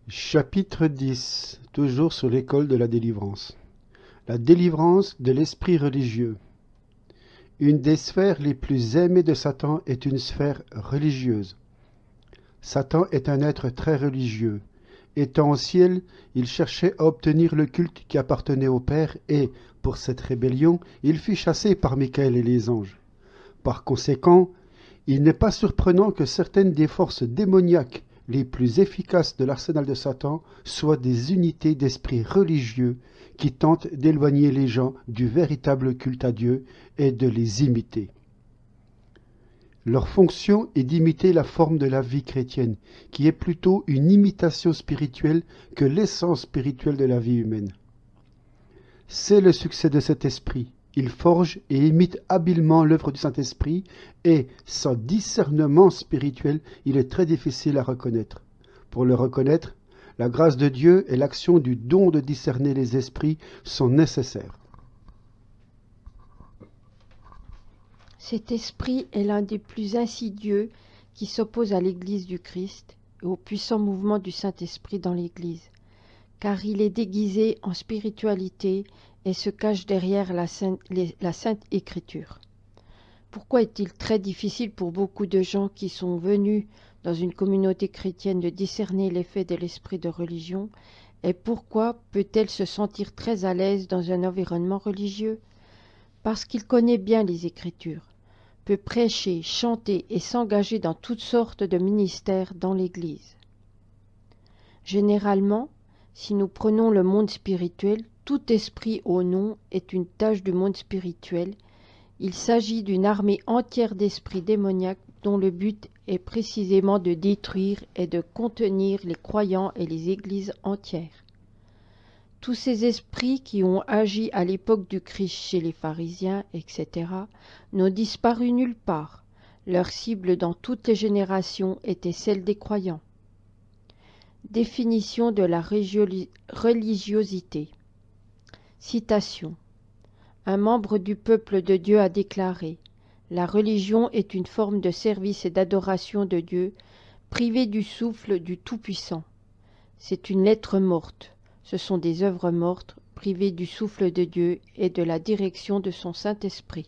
Chapitre 10. Toujours sur l'école de la délivrance. La délivrance de l'esprit religieux. Une des sphères les plus aimées de Satan est une sphère religieuse. Satan est un être très religieux. Étant au ciel, il cherchait à obtenir le culte qui appartenait au Père et, pour cette rébellion, il fut chassé par Michael et les anges. Par conséquent, il n'est pas surprenant que certaines des forces démoniaques les plus efficaces de l'arsenal de Satan soient des unités d'esprit religieux qui tentent d'éloigner les gens du véritable culte à Dieu et de les imiter. Leur fonction est d'imiter la forme de la vie chrétienne, qui est plutôt une imitation spirituelle que l'essence spirituelle de la vie humaine. C'est le succès de cet esprit. Il forge et imite habilement l'œuvre du Saint-Esprit et, sans discernement spirituel, il est très difficile à reconnaître. Pour le reconnaître, la grâce de Dieu et l'action du don de discerner les esprits sont nécessaires. Cet esprit est l'un des plus insidieux qui s'oppose à l'Église du Christ et au puissant mouvement du Saint-Esprit dans l'Église, car il est déguisé en spiritualité et se cache derrière la Sainte Écriture. Pourquoi est-il très difficile pour beaucoup de gens qui sont venus dans une communauté chrétienne de discerner l'effet de l'esprit de religion, et pourquoi peut-elle se sentir très à l'aise dans un environnement religieux? Parce qu'il connaît bien les Écritures, peut prêcher, chanter et s'engager dans toutes sortes de ministères dans l'Église. Généralement, si nous prenons le monde spirituel, tout esprit au nom est une tâche du monde spirituel. Il s'agit d'une armée entière d'esprits démoniaques dont le but est précisément de détruire et de contenir les croyants et les églises entières. Tous ces esprits qui ont agi à l'époque du Christ chez les pharisiens, etc., n'ont disparu nulle part. Leur cible dans toutes les générations était celle des croyants. Définition de la religiosité. Citation. Un membre du peuple de Dieu a déclaré : « La religion est une forme de service et d'adoration de Dieu, privée du souffle du Tout-Puissant. C'est une lettre morte. Ce sont des œuvres mortes, privées du souffle de Dieu et de la direction de son Saint-Esprit.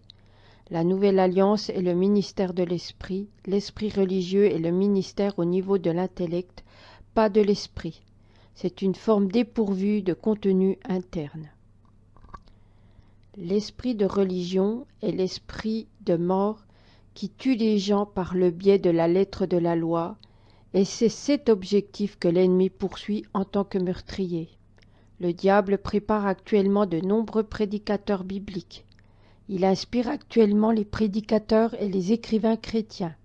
La Nouvelle Alliance est le ministère de l'Esprit, l'esprit religieux est le ministère au niveau de l'intellect, pas de l'esprit. C'est une forme dépourvue de contenu interne. » L'esprit de religion est l'esprit de mort qui tue les gens par le biais de la lettre de la loi, et c'est cet objectif que l'ennemi poursuit en tant que meurtrier. Le diable prépare actuellement de nombreux prédicateurs bibliques. Il inspire actuellement les prédicateurs et les écrivains chrétiens.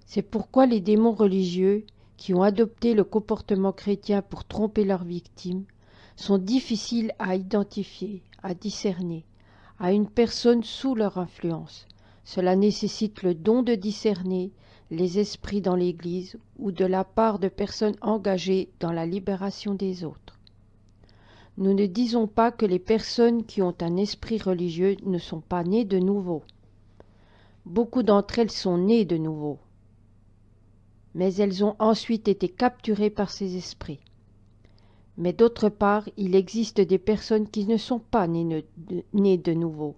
C'est pourquoi les démons religieux, qui ont adopté le comportement chrétien pour tromper leurs victimes, sont difficiles à identifier, à discerner, à une personne sous leur influence. Cela nécessite le don de discerner les esprits dans l'Église ou de la part de personnes engagées dans la libération des autres. Nous ne disons pas que les personnes qui ont un esprit religieux ne sont pas nées de nouveau. Beaucoup d'entre elles sont nées de nouveau, mais elles ont ensuite été capturées par ces esprits. Mais d'autre part, il existe des personnes qui ne sont pas nées de nouveau,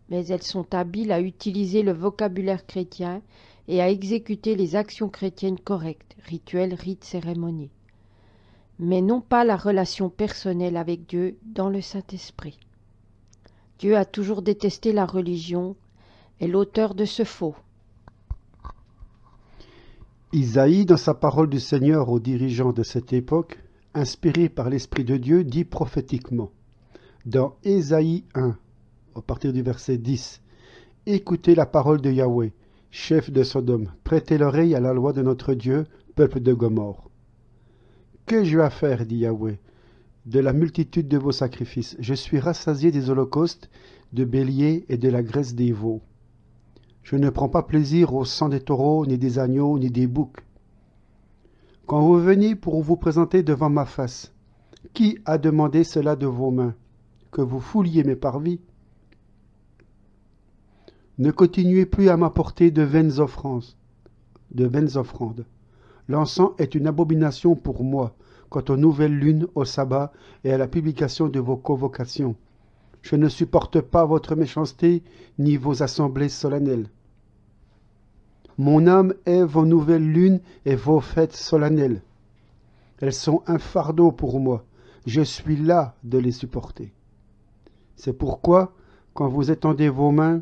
mais elles sont habiles à utiliser le vocabulaire chrétien et à exécuter les actions chrétiennes correctes, rituels, rites, cérémonies, mais non pas la relation personnelle avec Dieu dans le Saint-Esprit. Dieu a toujours détesté la religion et l'auteur de ce faux. Isaïe, dans sa parole du Seigneur aux dirigeants de cette époque, inspiré par l'Esprit de Dieu, dit prophétiquement, dans Ésaïe 1, à partir du verset 10, « Écoutez la parole de Yahweh, chef de Sodome, prêtez l'oreille à la loi de notre Dieu, peuple de Gomorrhe. Qu'ai-je à faire, dit Yahweh, de la multitude de vos sacrifices? Je suis rassasié des holocaustes, de béliers et de la graisse des veaux. Je ne prends pas plaisir au sang des taureaux, ni des agneaux, ni des boucs. Quand vous venez pour vous présenter devant ma face, qui a demandé cela de vos mains, que vous fouliez mes parvis? Ne continuez plus à m'apporter de vaines offrandes. L'encens est une abomination pour moi. quant aux nouvelles lunes, au sabbat et à la publication de vos convocations. Je ne supporte pas votre méchanceté, ni vos assemblées solennelles. Mon âme hait vos nouvelles lunes et vos fêtes solennelles. Elles sont un fardeau pour moi. Je suis las de les supporter. C'est pourquoi, quand vous étendez vos mains,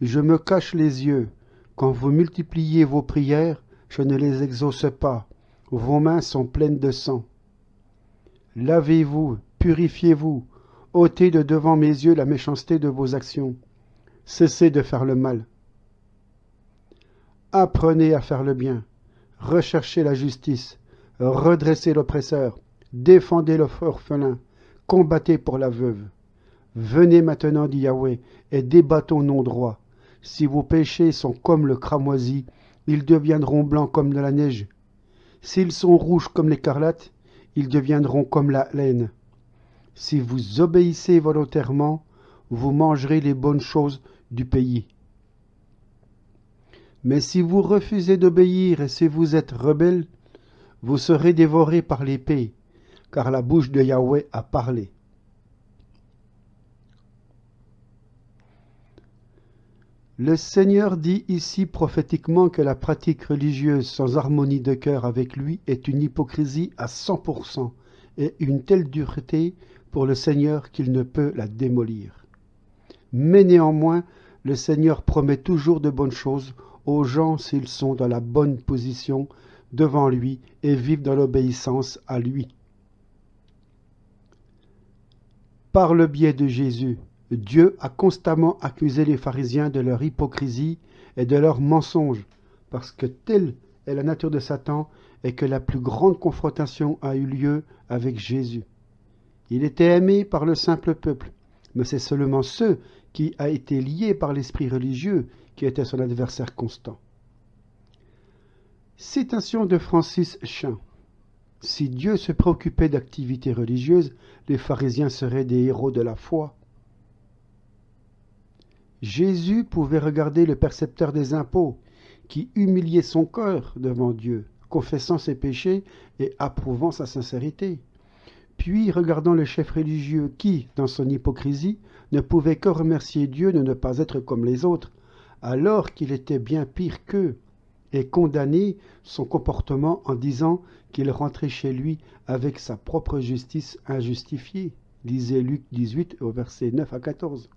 je me cache les yeux. Quand vous multipliez vos prières, je ne les exauce pas. Vos mains sont pleines de sang. Lavez-vous, purifiez-vous, ôtez de devant mes yeux la méchanceté de vos actions. Cessez de faire le mal. Apprenez à faire le bien, recherchez la justice, redressez l'oppresseur, défendez l'orphelin, combattez pour la veuve. Venez maintenant, dit Yahweh, et débattons non droit. Si vos péchés sont comme le cramoisi, ils deviendront blancs comme de la neige. S'ils sont rouges comme l'écarlate, ils deviendront comme la laine. Si vous obéissez volontairement, vous mangerez les bonnes choses du pays. Mais si vous refusez d'obéir et si vous êtes rebelles, vous serez dévorés par l'épée, car la bouche de Yahweh a parlé. Le Seigneur dit ici prophétiquement que la pratique religieuse sans harmonie de cœur avec lui est une hypocrisie à 100% et une telle dureté pour le Seigneur qu'il ne peut la démolir. Mais néanmoins, le Seigneur promet toujours de bonnes choses aux gens s'ils sont dans la bonne position devant lui et vivent dans l'obéissance à lui. Par le biais de Jésus, Dieu a constamment accusé les pharisiens de leur hypocrisie et de leurs mensonges, parce que telle est la nature de Satan et que la plus grande confrontation a eu lieu avec Jésus. Il était aimé par le simple peuple, mais c'est seulement ceux qui a été liés par l'esprit religieux qui étaient son adversaire constant. Citation de Francis Chan. Si Dieu se préoccupait d'activités religieuses, les pharisiens seraient des héros de la foi. Jésus pouvait regarder le percepteur des impôts, qui humiliait son cœur devant Dieu, confessant ses péchés et approuvant sa sincérité. Puis, regardant le chef religieux qui, dans son hypocrisie, ne pouvait que remercier Dieu de ne pas être comme les autres, alors qu'il était bien pire qu'eux, et condamner son comportement en disant qu'il rentrait chez lui avec sa propre justice injustifiée. Lisez Luc 18 au verset 9 à 14.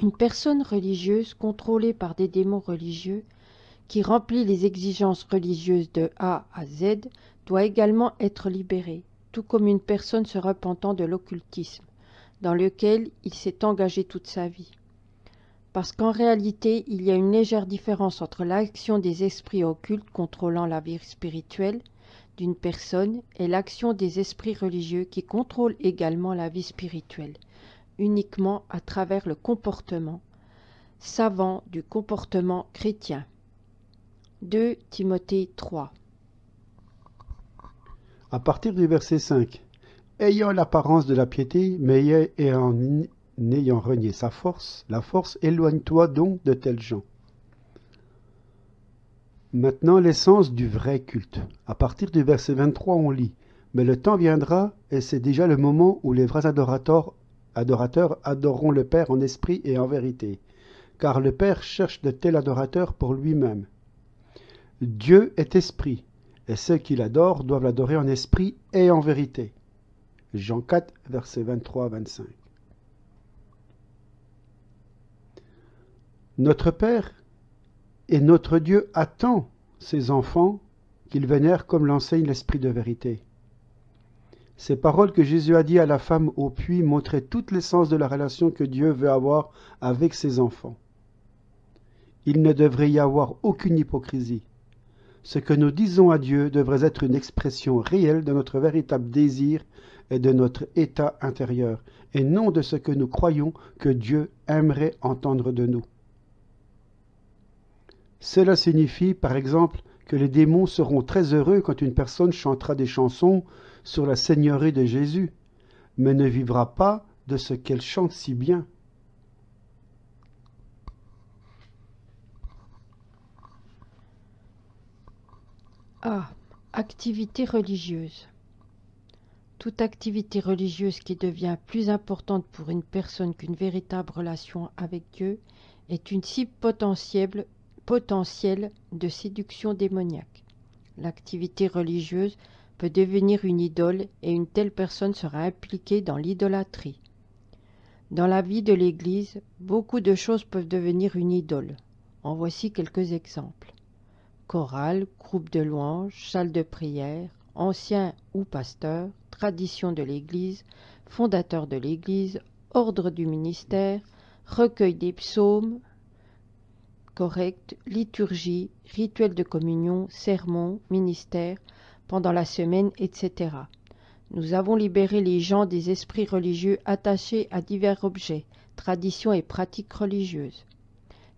Une personne religieuse contrôlée par des démons religieux qui remplit les exigences religieuses de A à Z doit également être libérée, tout comme une personne se repentant de l'occultisme, dans lequel il s'est engagé toute sa vie. Parce qu'en réalité, il y a une légère différence entre l'action des esprits occultes contrôlant la vie spirituelle d'une personne et l'action des esprits religieux qui contrôlent également la vie spirituelle, uniquement à travers le comportement savant du comportement chrétien. 2 Timothée 3. À partir du verset 5, ayant l'apparence de la piété, mais n'ayant renié sa force, la force, éloigne-toi donc de tels gens. Maintenant, l'essence du vrai culte. À partir du verset 23, on lit « Mais le temps viendra, et c'est déjà le moment où les vrais adorateurs adoreront le Père en esprit et en vérité, car le Père cherche de tels adorateurs pour lui-même. Dieu est esprit, et ceux qui l'adorent doivent l'adorer en esprit et en vérité. » Jean 4, versets 23 à 25. Notre Père et notre Dieu attend ses enfants qu'ils vénèrent comme l'enseigne l'Esprit de vérité. Ces paroles que Jésus a dites à la femme au puits montraient toute l'essence de la relation que Dieu veut avoir avec ses enfants. Il ne devrait y avoir aucune hypocrisie. Ce que nous disons à Dieu devrait être une expression réelle de notre véritable désir et de notre état intérieur, et non de ce que nous croyons que Dieu aimerait entendre de nous. Cela signifie, par exemple, que les démons seront très heureux quand une personne chantera des chansons sur la seigneurie de Jésus, mais ne vivra pas de ce qu'elle chante si bien. Activité religieuse. Toute activité religieuse qui devient plus importante pour une personne qu'une véritable relation avec Dieu est une cible potentielle de séduction démoniaque. L'activité religieuse peut devenir une idole et une telle personne sera impliquée dans l'idolâtrie. Dans la vie de l'Église, beaucoup de choses peuvent devenir une idole. En voici quelques exemples. Chorale, groupe de louanges, salle de prière, ancien ou pasteur, tradition de l'Église, fondateur de l'Église, ordre du ministère, recueil des psaumes, correct, liturgie, rituel de communion, sermon, ministère, pendant la semaine, etc. Nous avons libéré les gens des esprits religieux attachés à divers objets, traditions et pratiques religieuses.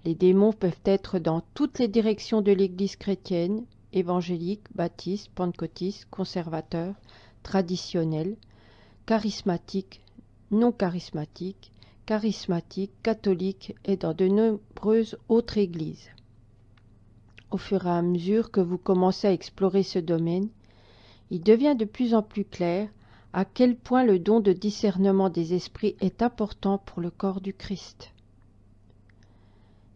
Les démons peuvent être dans toutes les directions de l'Église chrétienne, évangélique, baptiste, pentecôtiste, conservateur, traditionnel, charismatique, non charismatique, catholique et dans de nombreuses autres églises. Au fur et à mesure que vous commencez à explorer ce domaine, il devient de plus en plus clair à quel point le don de discernement des esprits est important pour le corps du Christ.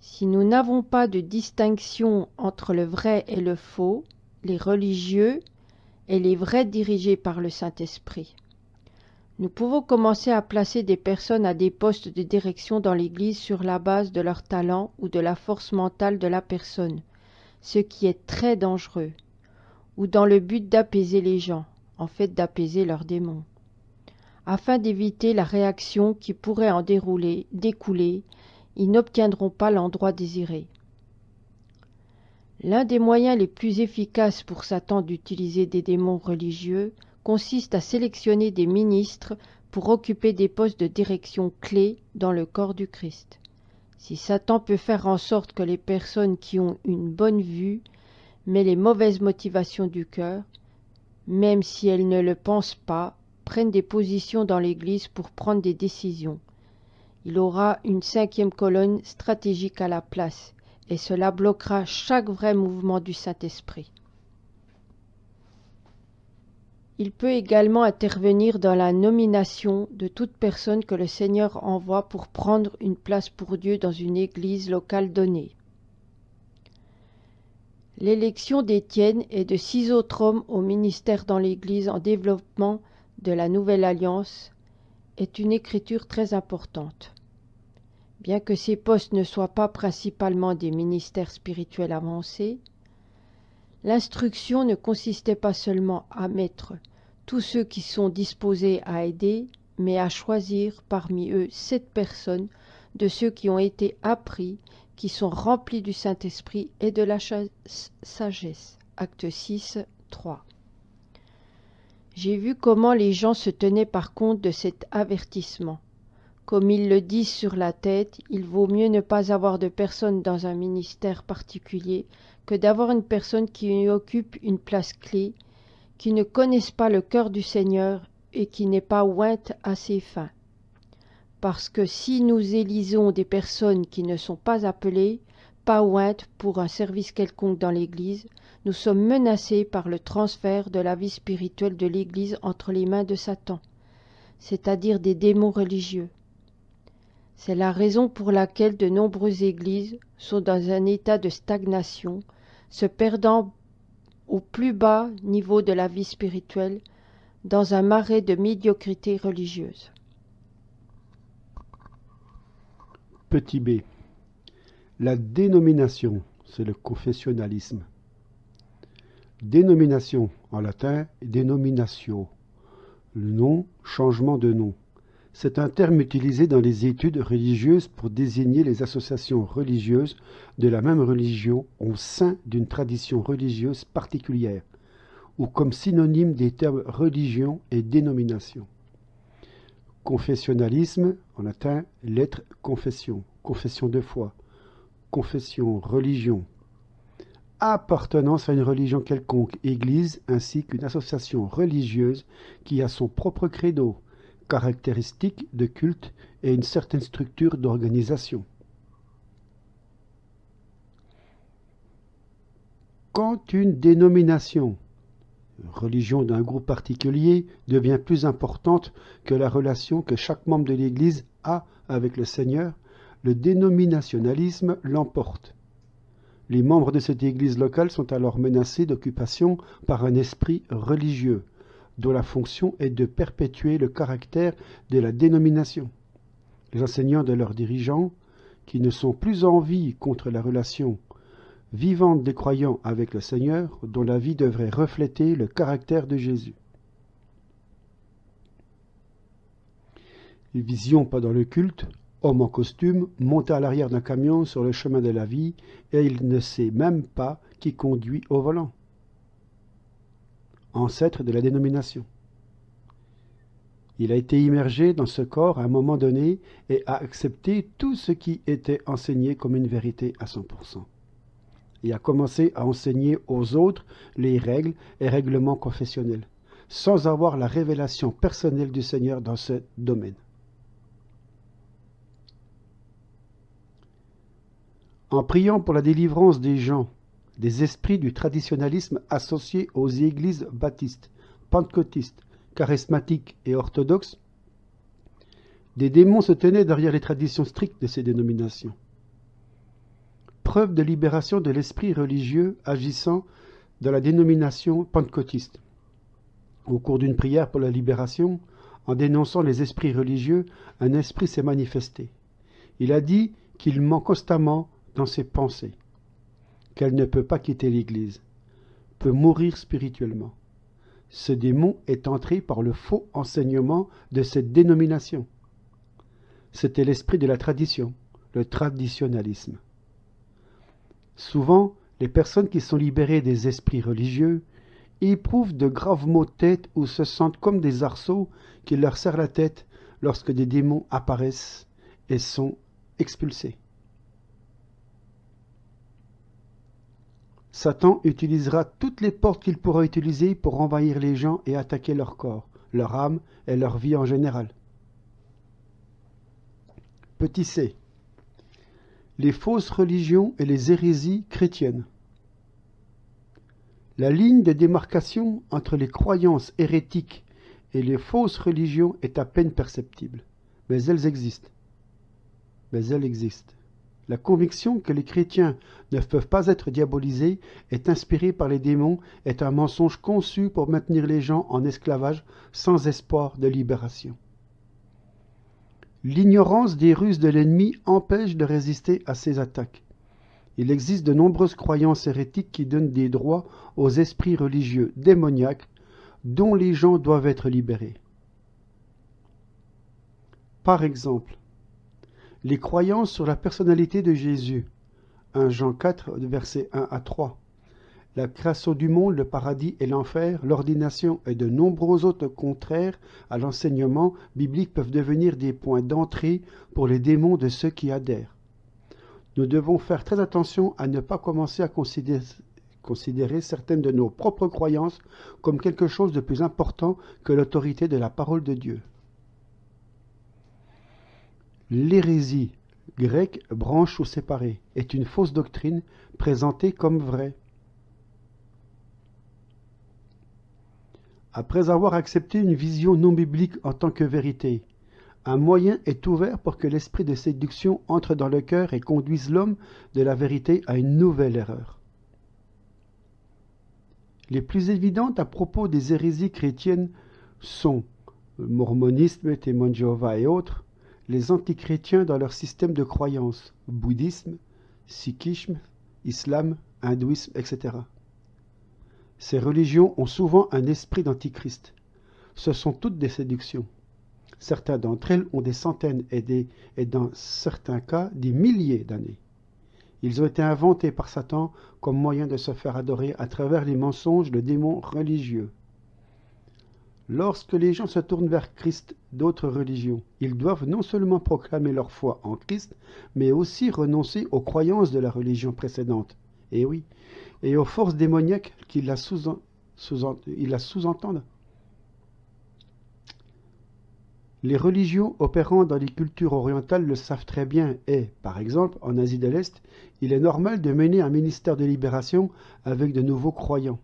Si nous n'avons pas de distinction entre le vrai et le faux, les religieux et les vrais dirigés par le Saint-Esprit, nous pouvons commencer à placer des personnes à des postes de direction dans l'Église sur la base de leur talent ou de la force mentale de la personne, ce qui est très dangereux, ou dans le but d'apaiser les gens, en fait d'apaiser leurs démons, afin d'éviter la réaction qui pourrait en découler. Ils n'obtiendront pas l'endroit désiré. L'un des moyens les plus efficaces pour Satan d'utiliser des démons religieux consiste à sélectionner des ministres pour occuper des postes de direction clés dans le corps du Christ. Si Satan peut faire en sorte que les personnes qui ont une bonne vue, mais les mauvaises motivations du cœur, même si elles ne le pensent pas, prennent des positions dans l'Église pour prendre des décisions, il aura une cinquième colonne stratégique à la place, et cela bloquera chaque vrai mouvement du Saint-Esprit. Il peut également intervenir dans la nomination de toute personne que le Seigneur envoie pour prendre une place pour Dieu dans une église locale donnée. L'élection d'Étienne et de 6 autres hommes au ministère dans l'église en développement de la Nouvelle Alliance est une écriture très importante. Bien que ces postes ne soient pas principalement des ministères spirituels avancés, l'instruction ne consistait pas seulement à mettre tous ceux qui sont disposés à aider, mais à choisir parmi eux 7 personnes de ceux qui ont été appris, qui sont remplis du Saint-Esprit et de la sagesse. Acte 6, 3. J'ai vu comment les gens se tenaient par compte de cet avertissement. Comme ils le disent sur la tête, il vaut mieux ne pas avoir de personne dans un ministère particulier que d'avoir une personne qui occupe une place clé, qui ne connaisse pas le cœur du Seigneur et qui n'est pas ointe à ses fins. Parce que si nous élisons des personnes qui ne sont pas appelées, pas ointes pour un service quelconque dans l'Église, nous sommes menacés par le transfert de la vie spirituelle de l'Église entre les mains de Satan, c'est-à-dire des démons religieux. C'est la raison pour laquelle de nombreuses églises sont dans un état de stagnation, se perdant au plus bas niveau de la vie spirituelle, dans un marais de médiocrité religieuse. Petit b. La dénomination, c'est le confessionnalisme. Dénomination, en latin, denominatio. Le nom, changement de nom. C'est un terme utilisé dans les études religieuses pour désigner les associations religieuses de la même religion au sein d'une tradition religieuse particulière, ou comme synonyme des termes religion et dénomination. Confessionnalisme, en latin, lettre confession, confession de foi, confession, religion. Appartenance à une religion quelconque, église ainsi qu'une association religieuse qui a son propre credo, caractéristiques de culte et une certaine structure d'organisation. Quand une dénomination religion d'un groupe particulier devient plus importante que la relation que chaque membre de l'Église a avec le Seigneur, le dénominationalisme l'emporte. Les membres de cette Église locale sont alors menacés d'occupation par un esprit religieux, dont la fonction est de perpétuer le caractère de la dénomination. Les enseignants de leurs dirigeants, qui ne sont plus en vie contre la relation vivante des croyants avec le Seigneur, dont la vie devrait refléter le caractère de Jésus. Les visions pendant le culte, homme en costume, monté à l'arrière d'un camion sur le chemin de la vie, et il ne sait même pas qui conduit au volant. Ancêtre de la dénomination. Il a été immergé dans ce corps à un moment donné et a accepté tout ce qui était enseigné comme une vérité à 100%. Il a commencé à enseigner aux autres les règles et règlements confessionnels, sans avoir la révélation personnelle du Seigneur dans ce domaine. En priant pour la délivrance des gens, des esprits du traditionnalisme associés aux églises baptistes, pentecôtistes, charismatiques et orthodoxes, des démons se tenaient derrière les traditions strictes de ces dénominations. Preuve de libération de l'esprit religieux agissant dans la dénomination pentecôtiste. Au cours d'une prière pour la libération, en dénonçant les esprits religieux, un esprit s'est manifesté. Il a dit qu'il ment constamment dans ses pensées, qu'elle ne peut pas quitter l'Église, peut mourir spirituellement. Ce démon est entré par le faux enseignement de cette dénomination. C'était l'esprit de la tradition, le traditionnalisme. Souvent, les personnes qui sont libérées des esprits religieux éprouvent de graves maux de tête ou se sentent comme des arceaux qui leur serrent la tête lorsque des démons apparaissent et sont expulsés. Satan utilisera toutes les portes qu'il pourra utiliser pour envahir les gens et attaquer leur corps, leur âme et leur vie en général. Petit c. Les fausses religions et les hérésies chrétiennes. La ligne de démarcation entre les croyances hérétiques et les fausses religions est à peine perceptible, mais elles existent. La conviction que les chrétiens ne peuvent pas être diabolisés, est inspirée par les démons, est un mensonge conçu pour maintenir les gens en esclavage sans espoir de libération. L'ignorance des ruses de l'ennemi empêche de résister à ces attaques. Il existe de nombreuses croyances hérétiques qui donnent des droits aux esprits religieux démoniaques dont les gens doivent être libérés. Par exemple, les croyances sur la personnalité de Jésus, 1 Jean 4, versets 1 à 3, la création du monde, le paradis et l'enfer, l'ordination et de nombreux autres contraires à l'enseignement biblique peuvent devenir des points d'entrée pour les démons de ceux qui adhèrent. Nous devons faire très attention à ne pas commencer à considérer certaines de nos propres croyances comme quelque chose de plus important que l'autorité de la parole de Dieu. L'hérésie, grecque branche ou séparée, est une fausse doctrine présentée comme vraie. Après avoir accepté une vision non biblique en tant que vérité, un moyen est ouvert pour que l'esprit de séduction entre dans le cœur et conduise l'homme de la vérité à une nouvelle erreur. Les plus évidentes à propos des hérésies chrétiennes sont le mormonisme, témoins de Jéhovah et autres, les antichrétiens dans leur système de croyance, bouddhisme, sikhisme, islam, hindouisme, etc. Ces religions ont souvent un esprit d'antichrist. Ce sont toutes des séductions. Certains d'entre elles ont des centaines et dans certains cas des milliers d'années. Ils ont été inventés par Satan comme moyen de se faire adorer à travers les mensonges de démons religieux. Lorsque les gens se tournent vers Christ d'autres religions, ils doivent non seulement proclamer leur foi en Christ, mais aussi renoncer aux croyances de la religion précédente. Et oui, et aux forces démoniaques qui la sous-entendent. Les religions opérant dans les cultures orientales le savent très bien et, par exemple, en Asie de l'Est, il est normal de mener un ministère de libération avec de nouveaux croyants.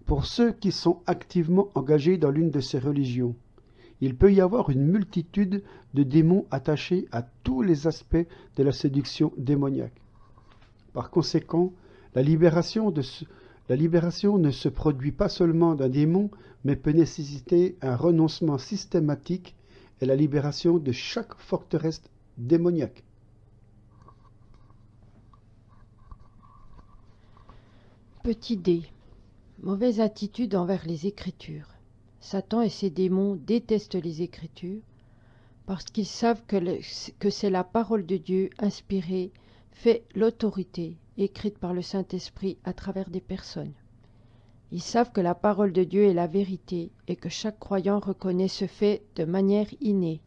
Pour ceux qui sont activement engagés dans l'une de ces religions, il peut y avoir une multitude de démons attachés à tous les aspects de la séduction démoniaque. Par conséquent, la libération ne se produit pas seulement d'un démon, mais peut nécessiter un renoncement systématique et la libération de chaque forteresse démoniaque. Petit d. Mauvaise attitude envers les Écritures. Satan et ses démons détestent les Écritures parce qu'ils savent que c'est la parole de Dieu inspirée, fait l'autorité, écrite par le Saint-Esprit à travers des personnes. Ils savent que la parole de Dieu est la vérité et que chaque croyant reconnaît ce fait de manière innée.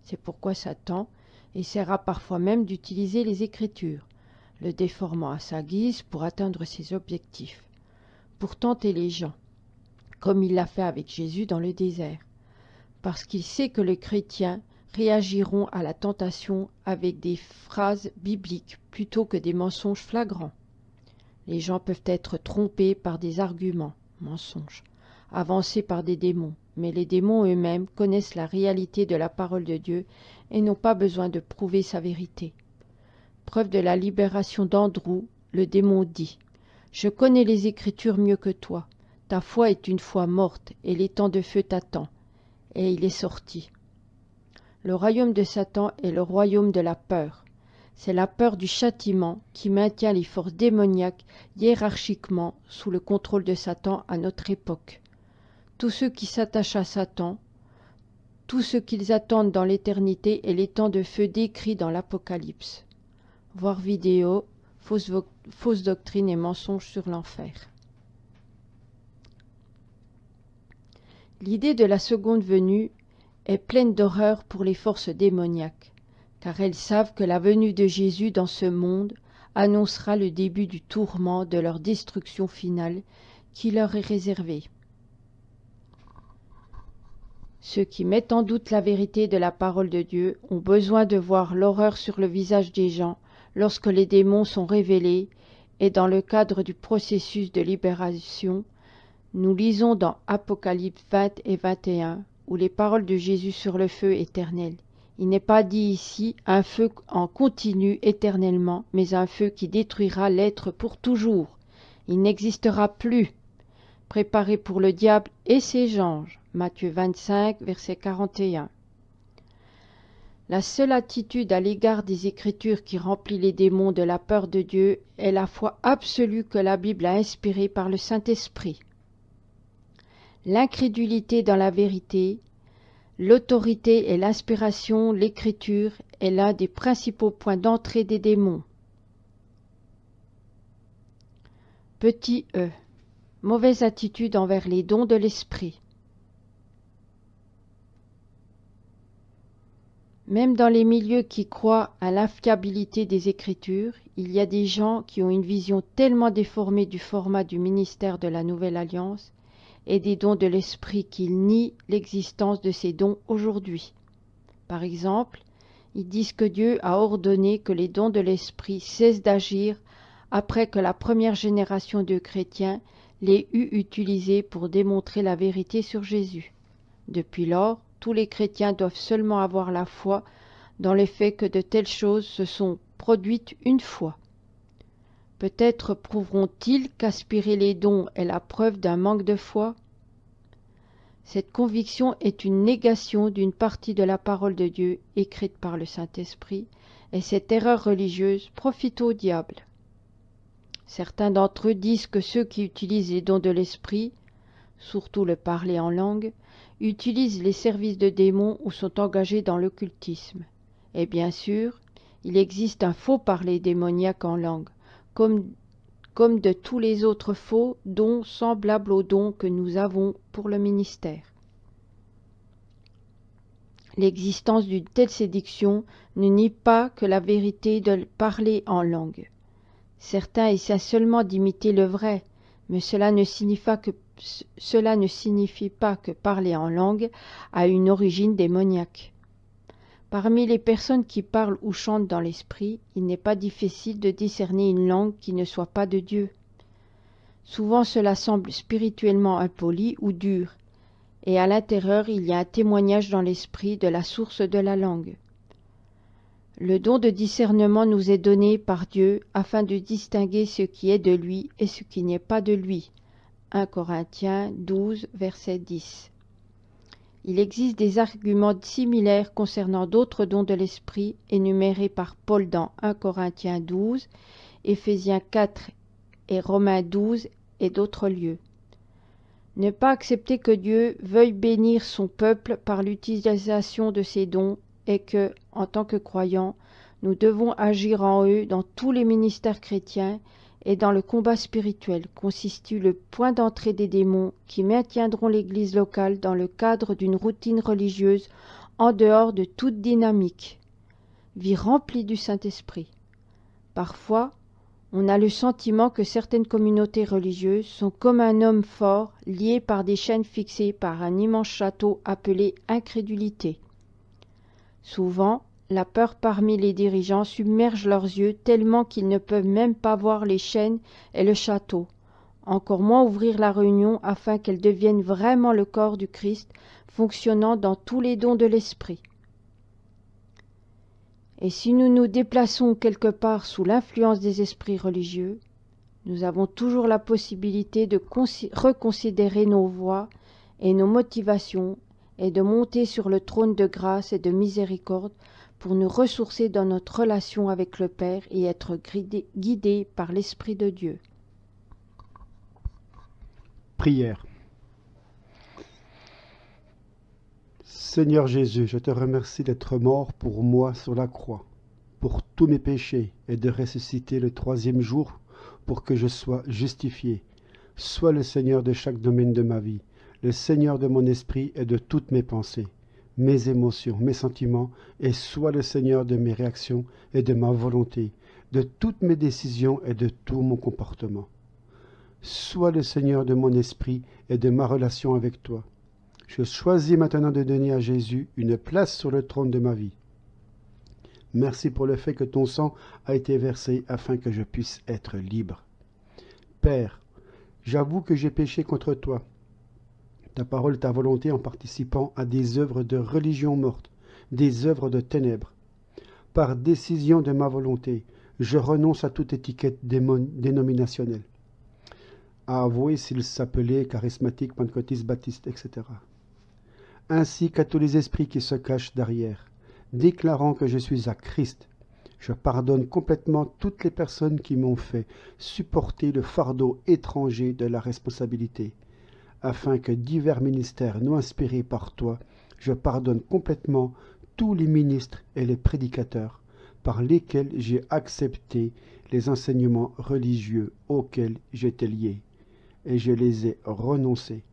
C'est pourquoi Satan essaiera parfois même d'utiliser les Écritures, le déformant à sa guise pour atteindre ses objectifs, pour tenter les gens, comme il l'a fait avec Jésus dans le désert, parce qu'il sait que les chrétiens réagiront à la tentation avec des phrases bibliques plutôt que des mensonges flagrants. Les gens peuvent être trompés par des arguments, mensonges, avancés par des démons, mais les démons eux-mêmes connaissent la réalité de la parole de Dieu et n'ont pas besoin de prouver sa vérité. Preuve de la libération d'Andrew, le démon dit « Je connais les Écritures mieux que toi. Ta foi est une foi morte, et l'étang de feu t'attend. » Et il est sorti. Le royaume de Satan est le royaume de la peur. C'est la peur du châtiment qui maintient les forces démoniaques hiérarchiquement sous le contrôle de Satan à notre époque. Tous ceux qui s'attachent à Satan, tout ce qu'ils attendent dans l'éternité est l'étang de feu décrit dans l'Apocalypse. Voir vidéo, fausse doctrine et mensonges sur l'enfer. L'idée de la seconde venue est pleine d'horreur pour les forces démoniaques, car elles savent que la venue de Jésus dans ce monde annoncera le début du tourment de leur destruction finale qui leur est réservée. Ceux qui mettent en doute la vérité de la parole de Dieu ont besoin de voir l'horreur sur le visage des gens lorsque les démons sont révélés, et dans le cadre du processus de libération, nous lisons dans Apocalypse 20 et 21, où les paroles de Jésus sur le feu éternel. Il n'est pas dit ici un feu en continu éternellement, mais un feu qui détruira l'être pour toujours. Il n'existera plus. Préparé pour le diable et ses anges. Matthieu 25, verset 41. La seule attitude à l'égard des Écritures qui remplit les démons de la peur de Dieu est la foi absolue que la Bible a inspirée par le Saint-Esprit. L'incrédulité dans la vérité, l'autorité et l'inspiration, l'écriture est l'un des principaux points d'entrée des démons. Petit e. Mauvaise attitude envers les dons de l'esprit. Même dans les milieux qui croient à l'infiabilité des Écritures, il y a des gens qui ont une vision tellement déformée du format du ministère de la Nouvelle Alliance et des dons de l'Esprit qu'ils nient l'existence de ces dons aujourd'hui. Par exemple, ils disent que Dieu a ordonné que les dons de l'Esprit cessent d'agir après que la première génération de chrétiens les eut utilisés pour démontrer la vérité sur Jésus. Depuis lors, tous les chrétiens doivent seulement avoir la foi dans le fait que de telles choses se sont produites une fois. Peut-être prouveront-ils qu'aspirer les dons est la preuve d'un manque de foi? Cette conviction est une négation d'une partie de la parole de Dieu écrite par le Saint-Esprit, et cette erreur religieuse profite au diable. Certains d'entre eux disent que ceux qui utilisent les dons de l'Esprit, surtout le parler en langue, utilisent les services de démons ou sont engagés dans l'occultisme. Et bien sûr, il existe un faux parler démoniaque en langue, comme de tous les autres faux dons semblables aux dons que nous avons pour le ministère. L'existence d'une telle séduction ne nie pas que la vérité de parler en langue. Certains essaient seulement d'imiter le vrai, mais cela ne signifie pas que parler en langue a une origine démoniaque. Parmi les personnes qui parlent ou chantent dans l'esprit, il n'est pas difficile de discerner une langue qui ne soit pas de Dieu. Souvent cela semble spirituellement impoli ou dur, et à l'intérieur il y a un témoignage dans l'esprit de la source de la langue. Le don de discernement nous est donné par Dieu afin de distinguer ce qui est de lui et ce qui n'est pas de lui. 1 Corinthiens 12, verset 10. Il existe des arguments similaires concernant d'autres dons de l'esprit énumérés par Paul dans 1 Corinthiens 12, Éphésiens 4 et Romains 12 et d'autres lieux. Ne pas accepter que Dieu veuille bénir son peuple par l'utilisation de ses dons et que, en tant que croyants, nous devons agir en eux dans tous les ministères chrétiens et dans le combat spirituel constitue le point d'entrée des démons qui maintiendront l'Église locale dans le cadre d'une routine religieuse en dehors de toute dynamique. Vie remplie du Saint-Esprit. Parfois, on a le sentiment que certaines communautés religieuses sont comme un homme fort lié par des chaînes fixées par un immense château appelé incrédulité. Souvent, la peur parmi les dirigeants submerge leurs yeux tellement qu'ils ne peuvent même pas voir les chaînes et le château, encore moins ouvrir la réunion afin qu'elle devienne vraiment le corps du Christ, fonctionnant dans tous les dons de l'esprit. Et si nous nous déplaçons quelque part sous l'influence des esprits religieux, nous avons toujours la possibilité de reconsidérer nos voies et nos motivations et de monter sur le trône de grâce et de miséricorde pour nous ressourcer dans notre relation avec le Père et être guidés par l'Esprit de Dieu. Prière. Seigneur Jésus, je te remercie d'être mort pour moi sur la croix, pour tous mes péchés, et de ressusciter le 3e jour pour que je sois justifié. Sois le Seigneur de chaque domaine de ma vie, le Seigneur de mon esprit et de toutes mes pensées, mes émotions, mes sentiments, et sois le Seigneur de mes réactions et de ma volonté, de toutes mes décisions et de tout mon comportement. Sois le Seigneur de mon esprit et de ma relation avec toi. Je choisis maintenant de donner à Jésus une place sur le trône de ma vie. Merci pour le fait que ton sang a été versé afin que je puisse être libre. Père, j'avoue que j'ai péché contre toi, ta parole, ta volonté en participant à des œuvres de religion morte, des œuvres de ténèbres. Par décision de ma volonté, je renonce à toute étiquette dénominationnelle. À avouer s'il s'appelait charismatique, pentecôtiste, baptiste, etc. Ainsi qu'à tous les esprits qui se cachent derrière, déclarant que je suis à Christ. Je pardonne complètement toutes les personnes qui m'ont fait supporter le fardeau étranger de la responsabilité, afin que divers ministères non inspirés par toi, je pardonne complètement tous les ministres et les prédicateurs par lesquels j'ai accepté les enseignements religieux auxquels j'étais lié, et je les ai renoncés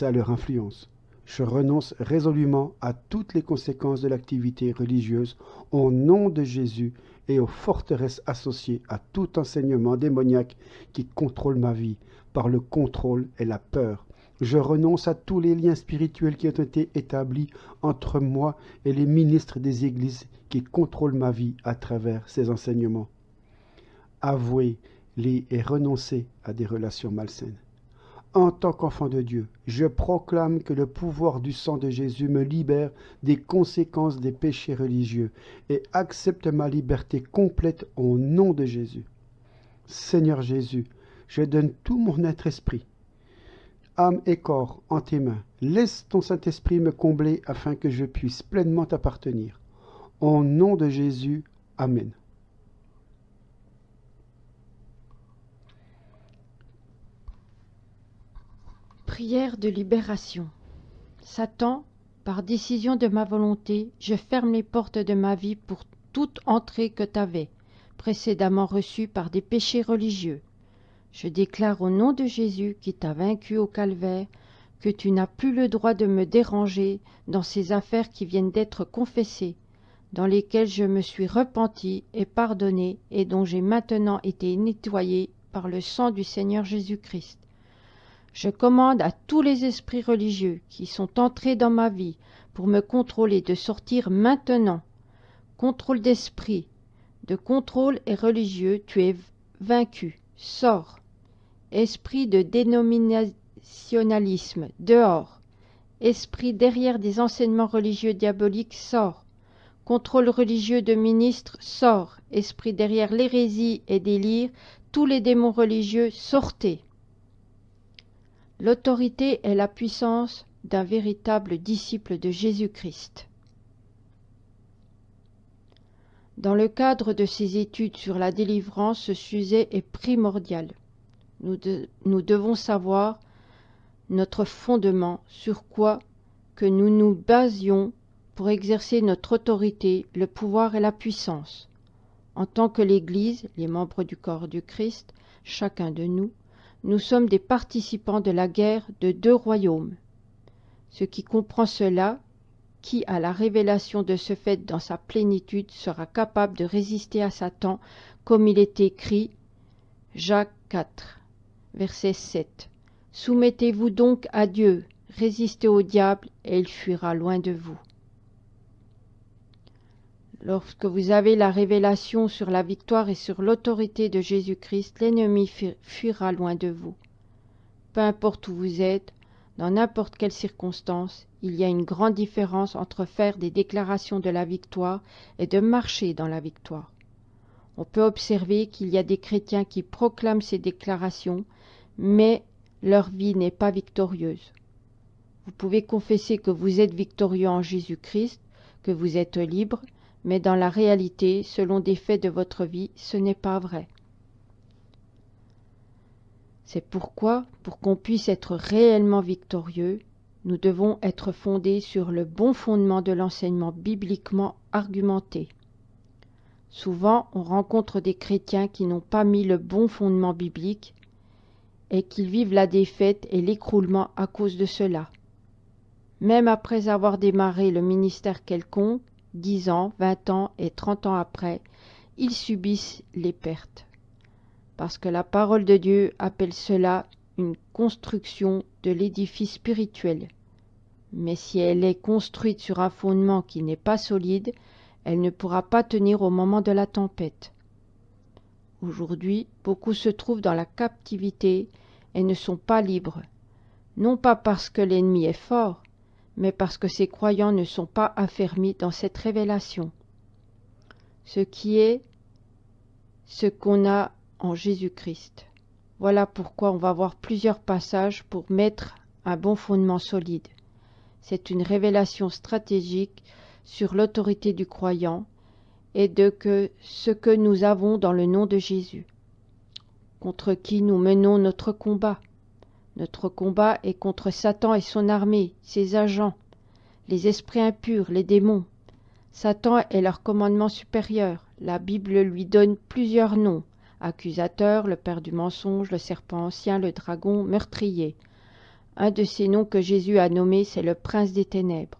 à leur influence. Je renonce résolument à toutes les conséquences de l'activité religieuse au nom de Jésus et aux forteresses associées à tout enseignement démoniaque qui contrôle ma vie par le contrôle et la peur. Je renonce à tous les liens spirituels qui ont été établis entre moi et les ministres des églises qui contrôlent ma vie à travers ces enseignements. Avouez-les et renoncez à des relations malsaines. En tant qu'enfant de Dieu, je proclame que le pouvoir du sang de Jésus me libère des conséquences des péchés religieux et accepte ma liberté complète au nom de Jésus. Seigneur Jésus, je donne tout mon être-esprit, âme et corps en tes mains. Laisse ton Saint-Esprit me combler afin que je puisse pleinement t'appartenir. Au nom de Jésus, Amen. Prière de libération. Satan, par décision de ma volonté, je ferme les portes de ma vie pour toute entrée que tu avais précédemment reçue par des péchés religieux. Je déclare au nom de Jésus qui t'a vaincu au calvaire que tu n'as plus le droit de me déranger dans ces affaires qui viennent d'être confessées, dans lesquelles je me suis repenti et pardonné et dont j'ai maintenant été nettoyé par le sang du Seigneur Jésus-Christ. Je commande à tous les esprits religieux qui sont entrés dans ma vie pour me contrôler de sortir maintenant. Contrôle d'esprit, de contrôle et religieux, tu es vaincu. Sors. Esprit de dénominationnalisme, dehors. Esprit derrière des enseignements religieux diaboliques, sort. Contrôle religieux de ministres, sort. Esprit derrière l'hérésie et délire, tous les démons religieux, sortez. L'autorité est la puissance d'un véritable disciple de Jésus-Christ. Dans le cadre de ces études sur la délivrance, ce sujet est primordial. Nous devons savoir notre fondement, sur quoi que nous nous basions pour exercer notre autorité, le pouvoir et la puissance. En tant que l'Église, les membres du corps du Christ, chacun de nous, nous sommes des participants de la guerre de deux royaumes. Ce qui comprend cela, qui à la révélation de ce fait dans sa plénitude sera capable de résister à Satan, comme il est écrit, Jacques 4, verset 7. Soumettez-vous donc à Dieu, résistez au diable, et il fuira loin de vous. Lorsque vous avez la révélation sur la victoire et sur l'autorité de Jésus-Christ, l'ennemi fuira loin de vous. Peu importe où vous êtes, dans n'importe quelle circonstance, il y a une grande différence entre faire des déclarations de la victoire et de marcher dans la victoire. On peut observer qu'il y a des chrétiens qui proclament ces déclarations, mais leur vie n'est pas victorieuse. Vous pouvez confesser que vous êtes victorieux en Jésus-Christ, que vous êtes libre, mais dans la réalité, selon des faits de votre vie, ce n'est pas vrai. C'est pourquoi, pour qu'on puisse être réellement victorieux, nous devons être fondés sur le bon fondement de l'enseignement bibliquement argumenté. Souvent, on rencontre des chrétiens qui n'ont pas mis le bon fondement biblique et qui vivent la défaite et l'écroulement à cause de cela. Même après avoir démarré le ministère quelconque, 10 ans, 20 ans et 30 ans après, ils subissent les pertes. Parce que la parole de Dieu appelle cela une construction de l'édifice spirituel. Mais si elle est construite sur un fondement qui n'est pas solide, elle ne pourra pas tenir au moment de la tempête. Aujourd'hui, beaucoup se trouvent dans la captivité et ne sont pas libres, non pas parce que l'ennemi est fort, mais parce que ces croyants ne sont pas affermis dans cette révélation. Ce qui est ce qu'on a en Jésus-Christ. Voilà pourquoi on va voir plusieurs passages pour mettre un bon fondement solide. C'est une révélation stratégique sur l'autorité du croyant et de ce que nous avons dans le nom de Jésus, contre qui nous menons notre combat. Notre combat est contre Satan et son armée, ses agents, les esprits impurs, les démons. Satan est leur commandement supérieur. La Bible lui donne plusieurs noms. Accusateur, le père du mensonge, le serpent ancien, le dragon, meurtrier. Un de ces noms que Jésus a nommé, c'est le prince des ténèbres.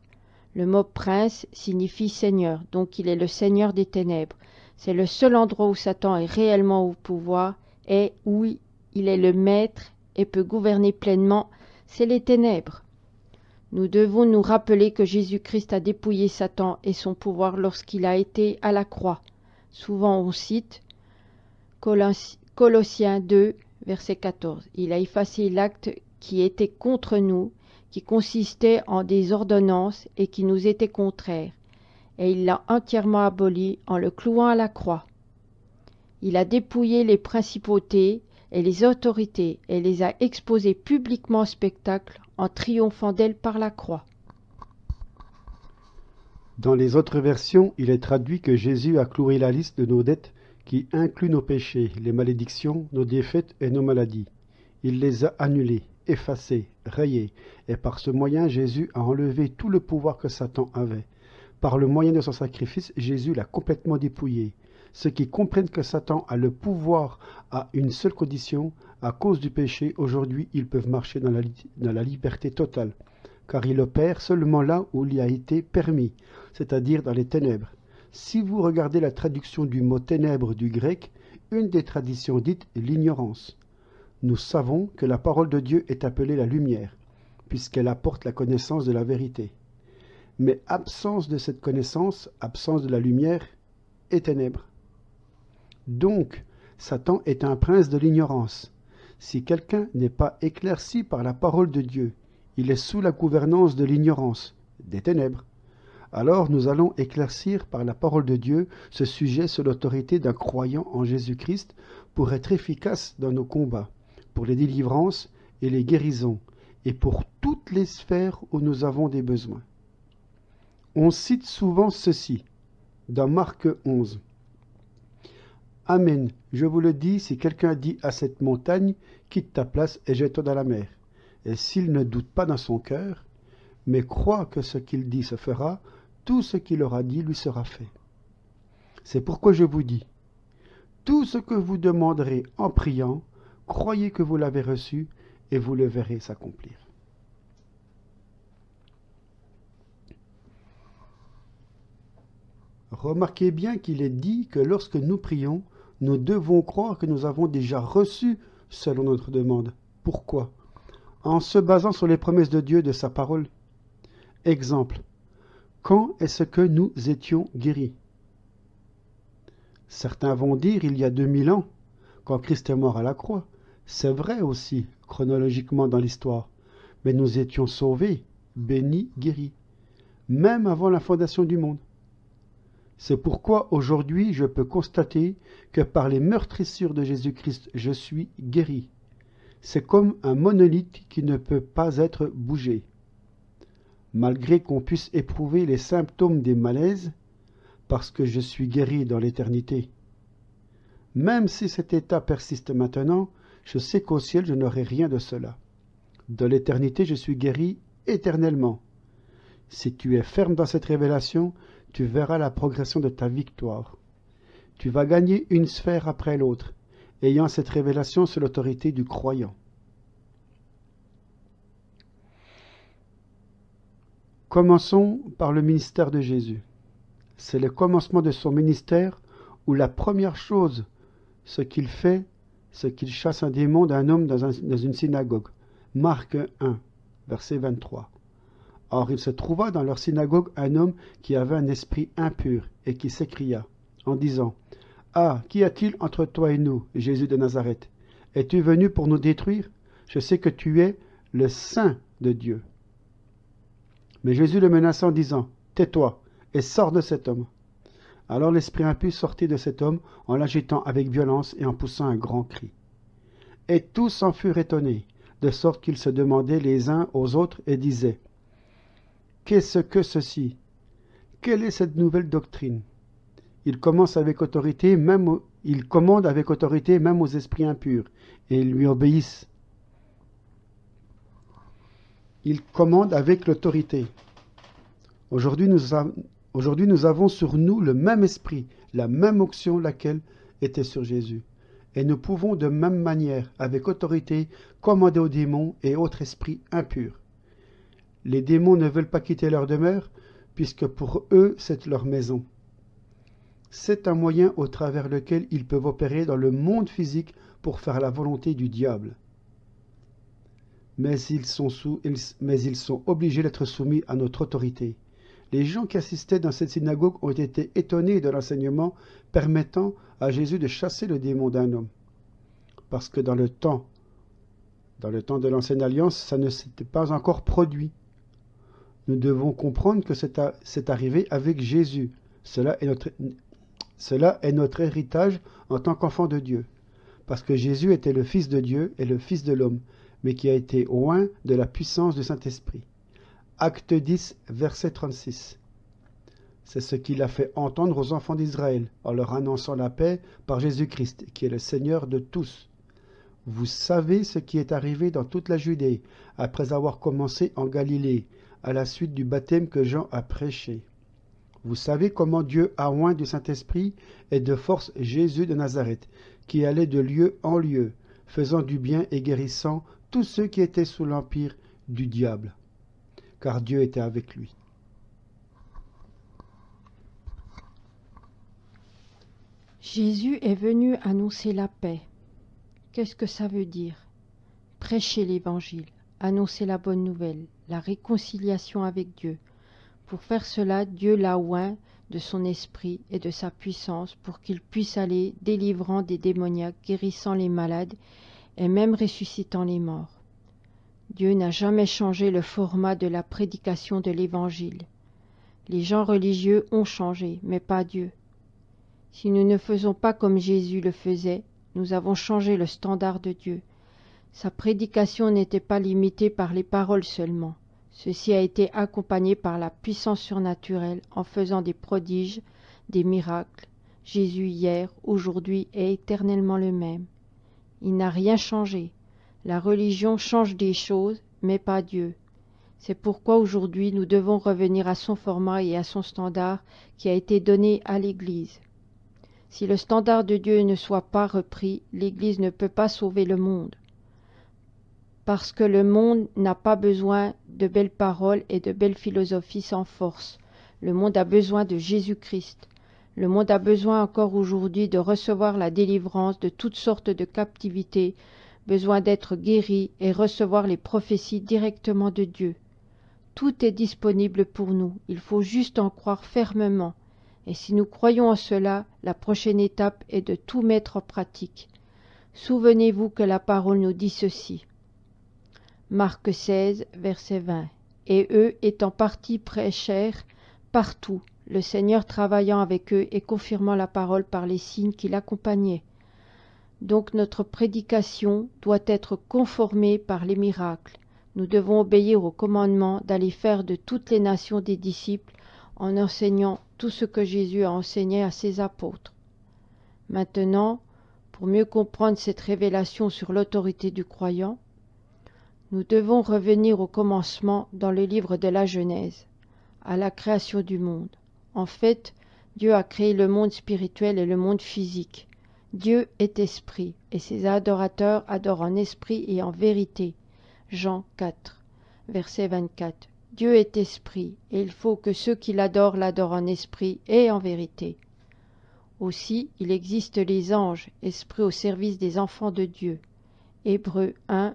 Le mot prince signifie seigneur, donc il est le seigneur des ténèbres. C'est le seul endroit où Satan est réellement au pouvoir et où il est le maître et peut gouverner pleinement, c'est les ténèbres. Nous devons nous rappeler que Jésus-Christ a dépouillé Satan et son pouvoir lorsqu'il a été à la croix. Souvent on cite Colossiens 2, verset 14. Il a effacé l'acte qui était contre nous, qui consistait en des ordonnances et qui nous était contraire, et il l'a entièrement aboli en le clouant à la croix. Il a dépouillé les principautés et les autorités et les a exposées publiquement au spectacle en triomphant d'elles par la croix. Dans les autres versions, il est traduit que Jésus a cloué la liste de nos dettes qui inclut nos péchés, les malédictions, nos défaites et nos maladies. Il les a annulées, effacées, rayées, et par ce moyen, Jésus a enlevé tout le pouvoir que Satan avait. Par le moyen de son sacrifice, Jésus l'a complètement dépouillé. Ceux qui comprennent que Satan a le pouvoir à une seule condition, à cause du péché, aujourd'hui ils peuvent marcher dans la liberté totale, car il opère seulement là où il a été permis, c'est-à-dire dans les ténèbres. Si vous regardez la traduction du mot ténèbres du grec, une des traditions dites l'ignorance. Nous savons que la parole de Dieu est appelée la lumière, puisqu'elle apporte la connaissance de la vérité. Mais absence de cette connaissance, absence de la lumière, est ténèbres. Donc, Satan est un prince de l'ignorance. Si quelqu'un n'est pas éclairci par la parole de Dieu, il est sous la gouvernance de l'ignorance, des ténèbres. Alors nous allons éclaircir par la parole de Dieu ce sujet sous l'autorité d'un croyant en Jésus-Christ pour être efficace dans nos combats, pour les délivrances et les guérisons, et pour toutes les sphères où nous avons des besoins. On cite souvent ceci, dans Marc 11. Amen, je vous le dis, si quelqu'un dit à cette montagne, quitte ta place et jette-toi dans la mer, et s'il ne doute pas dans son cœur, mais croit que ce qu'il dit se fera, tout ce qu'il aura dit lui sera fait. C'est pourquoi je vous dis, tout ce que vous demanderez en priant, croyez que vous l'avez reçu et vous le verrez s'accomplir. Remarquez bien qu'il est dit que lorsque nous prions, nous devons croire que nous avons déjà reçu selon notre demande. Pourquoi? En se basant sur les promesses de Dieu de sa parole. Exemple. Quand est-ce que nous étions guéris? Certains vont dire il y a 2000 ans, quand Christ est mort à la croix. C'est vrai aussi, chronologiquement dans l'histoire. Mais nous étions sauvés, bénis, guéris, même avant la fondation du monde. C'est pourquoi aujourd'hui je peux constater que par les meurtrissures de Jésus-Christ, je suis guéri. C'est comme un monolithe qui ne peut pas être bougé. Malgré qu'on puisse éprouver les symptômes des malaises, parce que je suis guéri dans l'éternité. Même si cet état persiste maintenant, je sais qu'au ciel je n'aurai rien de cela. Dans l'éternité, je suis guéri éternellement. Si tu es ferme dans cette révélation, tu verras la progression de ta victoire. Tu vas gagner une sphère après l'autre, ayant cette révélation sous l'autorité du croyant. Commençons par le ministère de Jésus. C'est le commencement de son ministère où la première chose, ce qu'il fait, c'est qu'il chasse un démon d'un homme dans une synagogue. Marc 1, verset 23. Or il se trouva dans leur synagogue un homme qui avait un esprit impur et qui s'écria en disant « Ah, qu'y a-t-il entre toi et nous, Jésus de Nazareth? Es-tu venu pour nous détruire? Je sais que tu es le Saint de Dieu. » Mais Jésus le menaça en disant « Tais-toi et sors de cet homme. » Alors l'esprit impur sortit de cet homme en l'agitant avec violence et en poussant un grand cri. Et tous en furent étonnés, de sorte qu'ils se demandaient les uns aux autres et disaient « Qu'est-ce que ceci? Quelle est cette nouvelle doctrine? Il commande avec autorité même aux esprits impurs, et ils lui obéissent. » Il commande avec l'autorité. Aujourd'hui, nous avons sur nous le même esprit, la même onction, laquelle était sur Jésus. Et nous pouvons de même manière, avec autorité, commander aux démons et autres esprits impurs. Les démons ne veulent pas quitter leur demeure, puisque pour eux, c'est leur maison. C'est un moyen au travers lequel ils peuvent opérer dans le monde physique pour faire la volonté du diable. Mais ils sont obligés d'être soumis à notre autorité. Les gens qui assistaient dans cette synagogue ont été étonnés de l'enseignement permettant à Jésus de chasser le démon d'un homme. Parce que dans le temps de l'Ancienne Alliance, ça ne s'était pas encore produit. Nous devons comprendre que c'est arrivé avec Jésus. Cela est notre héritage en tant qu'enfant de Dieu. Parce que Jésus était le Fils de Dieu et le Fils de l'homme, mais qui a été oint de la puissance du Saint-Esprit. Acte 10, verset 36. C'est ce qu'il a fait entendre aux enfants d'Israël, en leur annonçant la paix par Jésus-Christ, qui est le Seigneur de tous. Vous savez ce qui est arrivé dans toute la Judée, après avoir commencé en Galilée, à la suite du baptême que Jean a prêché. Vous savez comment Dieu a oint du Saint-Esprit et de force Jésus de Nazareth, qui allait de lieu en lieu, faisant du bien et guérissant tous ceux qui étaient sous l'empire du diable, car Dieu était avec lui. Jésus est venu annoncer la paix. Qu'est-ce que ça veut dire? Prêcher l'Évangile, annoncer la bonne nouvelle, la réconciliation avec Dieu. Pour faire cela, Dieu l'a oint de son esprit et de sa puissance pour qu'il puisse aller délivrant des démoniaques, guérissant les malades et même ressuscitant les morts. Dieu n'a jamais changé le format de la prédication de l'Évangile. Les gens religieux ont changé, mais pas Dieu. Si nous ne faisons pas comme Jésus le faisait, nous avons changé le standard de Dieu. Sa prédication n'était pas limitée par les paroles seulement. Ceci a été accompagné par la puissance surnaturelle en faisant des prodiges, des miracles. Jésus hier, aujourd'hui et éternellement le même. Il n'a rien changé. La religion change des choses, mais pas Dieu. C'est pourquoi aujourd'hui nous devons revenir à son format et à son standard qui a été donné à l'Église. Si le standard de Dieu ne soit pas repris, l'Église ne peut pas sauver le monde. Parce que le monde n'a pas besoin de belles paroles et de belles philosophies sans force. Le monde a besoin de Jésus-Christ. Le monde a besoin encore aujourd'hui de recevoir la délivrance de toutes sortes de captivités, besoin d'être guéri et recevoir les prophéties directement de Dieu. Tout est disponible pour nous, il faut juste en croire fermement. Et si nous croyons en cela, la prochaine étape est de tout mettre en pratique. Souvenez-vous que la parole nous dit ceci. Marc 16, verset 20. Et eux étant partis prêchèrent partout, le Seigneur travaillant avec eux et confirmant la parole par les signes qui l'accompagnaient. Donc notre prédication doit être conformée par les miracles. Nous devons obéir au commandement d'aller faire de toutes les nations des disciples en enseignant tout ce que Jésus a enseigné à ses apôtres. Maintenant, pour mieux comprendre cette révélation sur l'autorité du croyant, nous devons revenir au commencement dans le livre de la Genèse, à la création du monde. En fait, Dieu a créé le monde spirituel et le monde physique. Dieu est esprit, et ses adorateurs adorent en esprit et en vérité. Jean 4, verset 24. Dieu est esprit, et il faut que ceux qui l'adorent en esprit et en vérité. Aussi, il existe les anges, esprits au service des enfants de Dieu. Hébreux 1,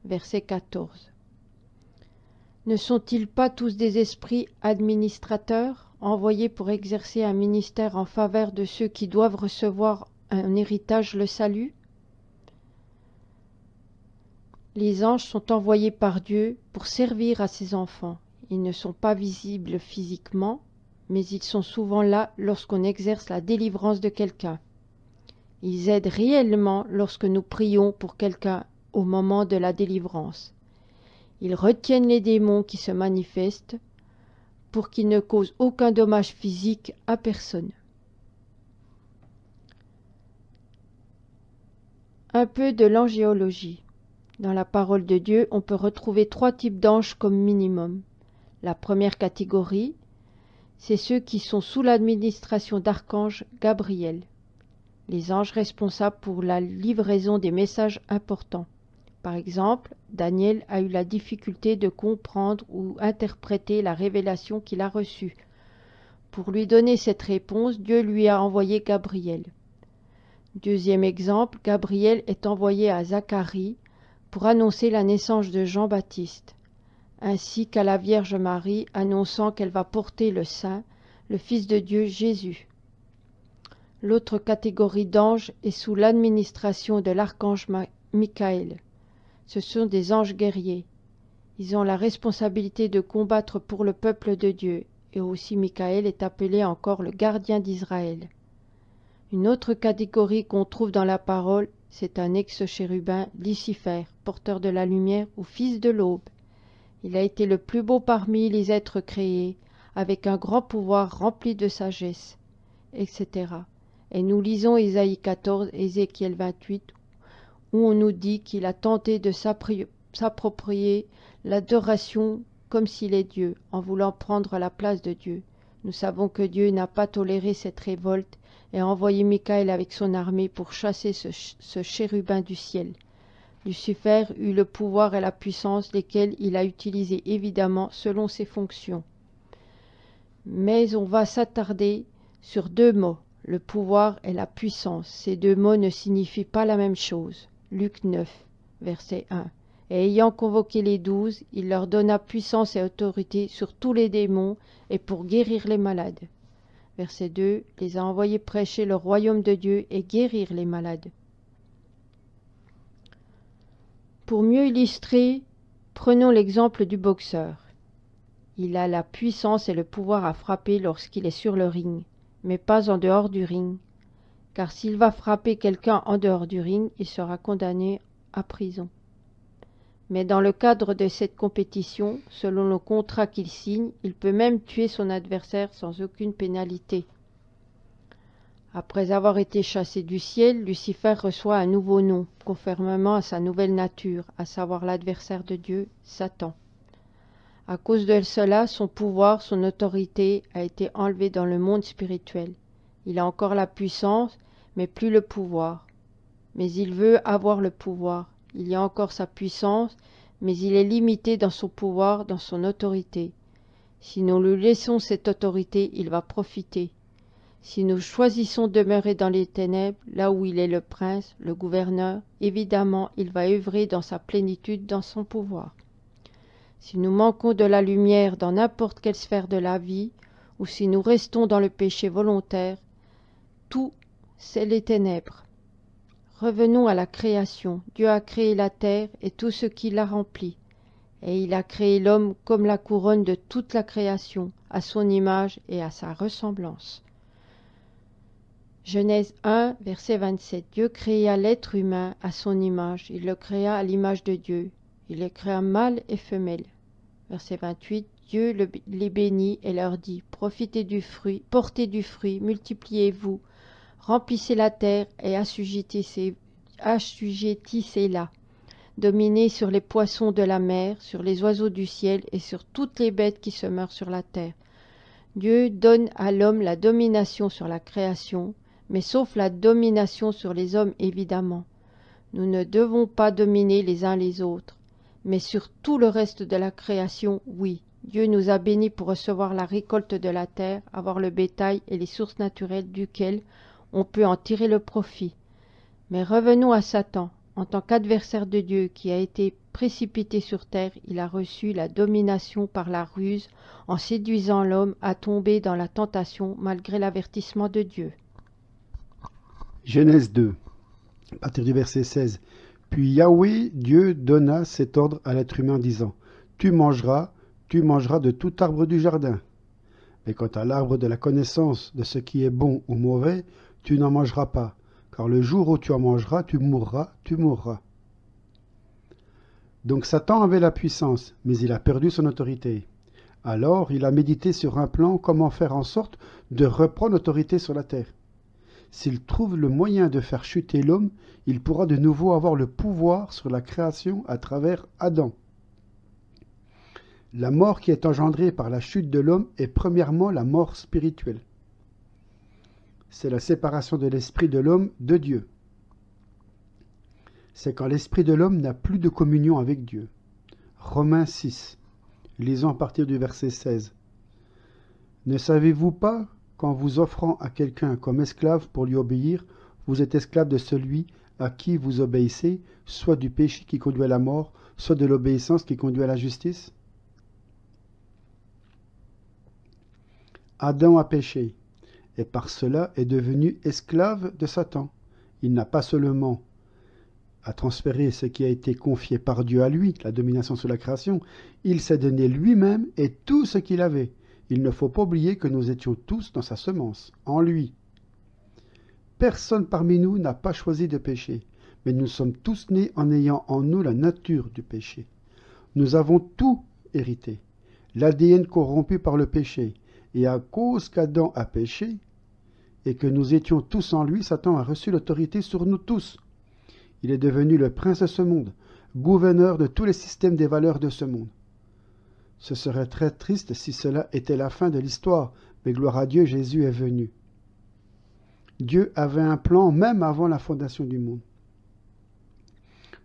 verset 14. Ne sont-ils pas tous des esprits administrateurs, envoyés pour exercer un ministère en faveur de ceux qui doivent recevoir un héritage le salut? Les anges sont envoyés par Dieu pour servir à ses enfants. Ils ne sont pas visibles physiquement, mais ils sont souvent là lorsqu'on exerce la délivrance de quelqu'un. Ils aident réellement lorsque nous prions pour quelqu'un au moment de la délivrance. Ils retiennent les démons qui se manifestent pour qu'ils ne causent aucun dommage physique à personne. Un peu de l'angéologie. Dans la parole de Dieu, on peut retrouver 3 types d'anges comme minimum. La première catégorie, c'est ceux qui sont sous l'administration d'archange Gabriel, les anges responsables pour la livraison des messages importants. Par exemple, Daniel a eu la difficulté de comprendre ou interpréter la révélation qu'il a reçue. Pour lui donner cette réponse, Dieu lui a envoyé Gabriel. Deuxième exemple, Gabriel est envoyé à Zacharie pour annoncer la naissance de Jean-Baptiste, ainsi qu'à la Vierge Marie, annonçant qu'elle va porter le Saint, le Fils de Dieu Jésus. L'autre catégorie d'anges est sous l'administration de l'archange Michael. Ce sont des anges guerriers. Ils ont la responsabilité de combattre pour le peuple de Dieu, et aussi Michael est appelé encore le gardien d'Israël. Une autre catégorie qu'on trouve dans la parole, c'est un ex-chérubin, Lucifer, porteur de la lumière ou fils de l'aube. Il a été le plus beau parmi les êtres créés, avec un grand pouvoir rempli de sagesse, etc. Et nous lisons Ésaïe 14, Ézéchiel 28, où on nous dit qu'il a tenté de s'approprier l'adoration comme s'il est Dieu, en voulant prendre la place de Dieu. Nous savons que Dieu n'a pas toléré cette révolte et a envoyé Michael avec son armée pour chasser ce chérubin du ciel. Lucifer eut le pouvoir et la puissance, lesquels il a utilisés évidemment selon ses fonctions. Mais on va s'attarder sur 2 mots, le pouvoir et la puissance. Ces 2 mots ne signifient pas la même chose. Luc 9, verset 1. Et ayant convoqué les 12, il leur donna puissance et autorité sur tous les démons et pour guérir les malades. Verset 2, les a envoyés prêcher le royaume de Dieu et guérir les malades. Pour mieux illustrer, prenons l'exemple du boxeur. Il a la puissance et le pouvoir à frapper lorsqu'il est sur le ring, mais pas en dehors du ring, car s'il va frapper quelqu'un en dehors du ring, il sera condamné à prison. Mais dans le cadre de cette compétition, selon le contrat qu'il signe, il peut même tuer son adversaire sans aucune pénalité. Après avoir été chassé du ciel, Lucifer reçoit un nouveau nom, conformément à sa nouvelle nature, à savoir l'adversaire de Dieu, Satan. À cause de cela, son pouvoir, son autorité a été enlevé dans le monde spirituel. Il a encore la puissance, mais plus le pouvoir. Mais il veut avoir le pouvoir. Il y a encore sa puissance, mais il est limité dans son pouvoir, dans son autorité. Si nous lui laissons cette autorité, il va profiter. Si nous choisissons de demeurer dans les ténèbres, là où il est le prince, le gouverneur, évidemment, il va œuvrer dans sa plénitude, dans son pouvoir. Si nous manquons de la lumière dans n'importe quelle sphère de la vie, ou si nous restons dans le péché volontaire, tout, c'est les ténèbres. Revenons à la création. Dieu a créé la terre et tout ce qui la remplit. Et il a créé l'homme comme la couronne de toute la création, à son image et à sa ressemblance. Genèse 1, verset 27. Dieu créa l'être humain à son image. Il le créa à l'image de Dieu. Il les créa mâle et femelle. Verset 28. Dieu les bénit et leur dit, profitez du fruit, portez du fruit, multipliez-vous, remplissez la terre et assujettissez-la. Dominez sur les poissons de la mer, sur les oiseaux du ciel et sur toutes les bêtes qui se meurent sur la terre. Dieu donne à l'homme la domination sur la création, mais sauf la domination sur les hommes évidemment. Nous ne devons pas dominer les uns les autres, mais sur tout le reste de la création, oui. Dieu nous a bénis pour recevoir la récolte de la terre, avoir le bétail et les sources naturelles duquel on peut en tirer le profit. Mais revenons à Satan. En tant qu'adversaire de Dieu qui a été précipité sur terre, il a reçu la domination par la ruse en séduisant l'homme à tomber dans la tentation malgré l'avertissement de Dieu. Genèse 2, à partir du verset 16. Puis Yahweh, Dieu, donna cet ordre à l'être humain, disant, tu mangeras de tout arbre du jardin. Mais quant à l'arbre de la connaissance de ce qui est bon ou mauvais, tu n'en mangeras pas, car le jour où tu en mangeras, tu mourras. Donc Satan avait la puissance, mais il a perdu son autorité. Alors il a médité sur un plan comment faire en sorte de reprendre l'autorité sur la terre. S'il trouve le moyen de faire chuter l'homme, il pourra de nouveau avoir le pouvoir sur la création à travers Adam. La mort qui est engendrée par la chute de l'homme est premièrement la mort spirituelle. C'est la séparation de l'esprit de l'homme de Dieu. C'est quand l'esprit de l'homme n'a plus de communion avec Dieu. Romains 6. Lisons à partir du verset 16. Ne savez-vous pas qu'en vous offrant à quelqu'un comme esclave pour lui obéir, vous êtes esclave de celui à qui vous obéissez, soit du péché qui conduit à la mort, soit de l'obéissance qui conduit à la justice? Adam a péché, et par cela est devenu esclave de Satan. Il n'a pas seulement à transférer ce qui a été confié par Dieu à lui, la domination sur la création, il s'est donné lui-même et tout ce qu'il avait. Il ne faut pas oublier que nous étions tous dans sa semence, en lui. Personne parmi nous n'a pas choisi de pécher, mais nous sommes tous nés en ayant en nous la nature du péché. Nous avons tout hérité, l'ADN corrompu par le péché, et à cause qu'Adam a péché, et que nous étions tous en lui, Satan a reçu l'autorité sur nous tous. Il est devenu le prince de ce monde, gouverneur de tous les systèmes des valeurs de ce monde. Ce serait très triste si cela était la fin de l'histoire, mais gloire à Dieu, Jésus est venu. Dieu avait un plan même avant la fondation du monde.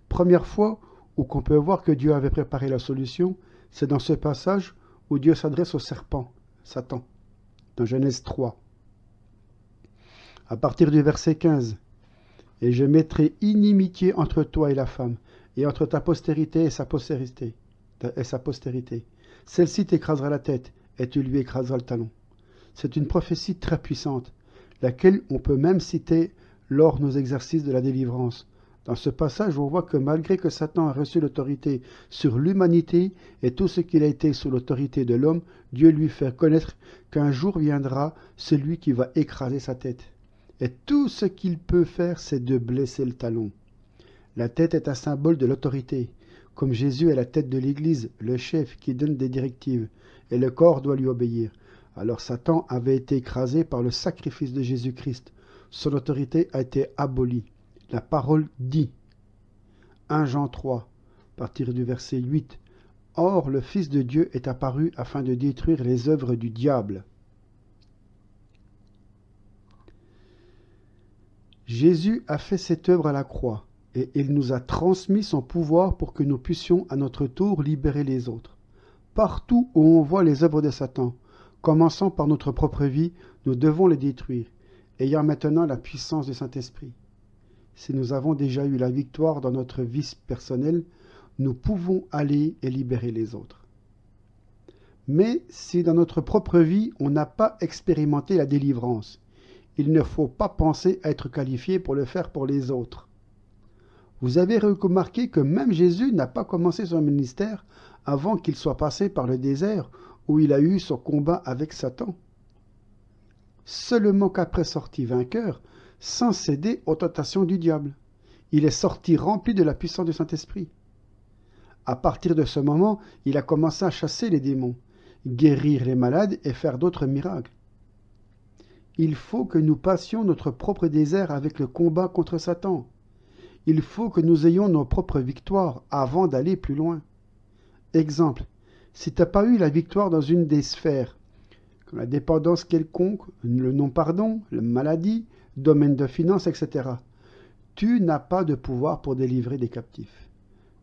Première fois où qu'on peut voir que Dieu avait préparé la solution, c'est dans ce passage où Dieu s'adresse au serpent, Satan, dans Genèse 3. À partir du verset 15, « Et je mettrai inimitié entre toi et la femme, et entre ta postérité et sa postérité. Celle-ci t'écrasera la tête, et tu lui écraseras le talon. » C'est une prophétie très puissante, laquelle on peut même citer lors de nos exercices de la délivrance. Dans ce passage, on voit que malgré que Satan a reçu l'autorité sur l'humanité et tout ce qu'il a été sous l'autorité de l'homme, Dieu lui fait connaître qu'un jour viendra celui qui va écraser sa tête. Et tout ce qu'il peut faire, c'est de blesser le talon. La tête est un symbole de l'autorité. Comme Jésus est la tête de l'Église, le chef qui donne des directives, et le corps doit lui obéir. Alors Satan avait été écrasé par le sacrifice de Jésus-Christ. Son autorité a été abolie. La parole dit, 1 Jean 3, à partir du verset 8, « Or le Fils de Dieu est apparu afin de détruire les œuvres du diable. » Jésus a fait cette œuvre à la croix, et il nous a transmis son pouvoir pour que nous puissions à notre tour libérer les autres. Partout où on voit les œuvres de Satan, commençant par notre propre vie, nous devons les détruire, ayant maintenant la puissance du Saint-Esprit. Si nous avons déjà eu la victoire dans notre vie personnelle, nous pouvons aller et libérer les autres. Mais si dans notre propre vie, on n'a pas expérimenté la délivrance, il ne faut pas penser être qualifié pour le faire pour les autres. Vous avez remarqué que même Jésus n'a pas commencé son ministère avant qu'il soit passé par le désert où il a eu son combat avec Satan. Seulement qu'après sorti vainqueur, sans céder aux tentations du diable. Il est sorti rempli de la puissance du Saint-Esprit. À partir de ce moment, il a commencé à chasser les démons, guérir les malades et faire d'autres miracles. Il faut que nous passions notre propre désert avec le combat contre Satan. Il faut que nous ayons nos propres victoires avant d'aller plus loin. Exemple, si tu n'as pas eu la victoire dans une des sphères, comme la dépendance quelconque, le non-pardon, la maladie, domaine de finances, etc., tu n'as pas de pouvoir pour délivrer des captifs.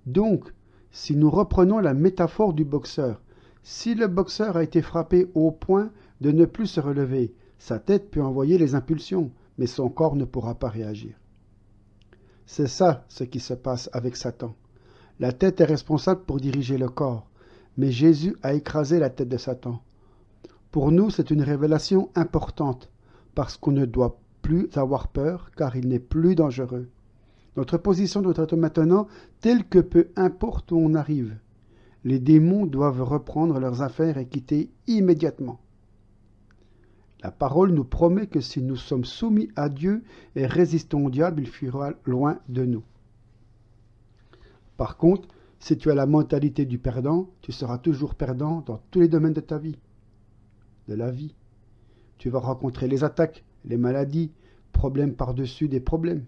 Donc, si nous reprenons la métaphore du boxeur, si le boxeur a été frappé au point de ne plus se relever, sa tête peut envoyer les impulsions, mais son corps ne pourra pas réagir. C'est ça ce qui se passe avec Satan. La tête est responsable pour diriger le corps, mais Jésus a écrasé la tête de Satan. Pour nous, c'est une révélation importante, parce qu'on ne doit plus avoir peur, car il n'est plus dangereux. Notre position doit être maintenant telle que peu importe où on arrive. Les démons doivent reprendre leurs affaires et quitter immédiatement. La parole nous promet que si nous sommes soumis à Dieu et résistons au diable, il fuira loin de nous. Par contre, si tu as la mentalité du perdant, tu seras toujours perdant dans tous les domaines de ta vie, de la vie. Tu vas rencontrer les attaques, les maladies, problèmes par-dessus des problèmes.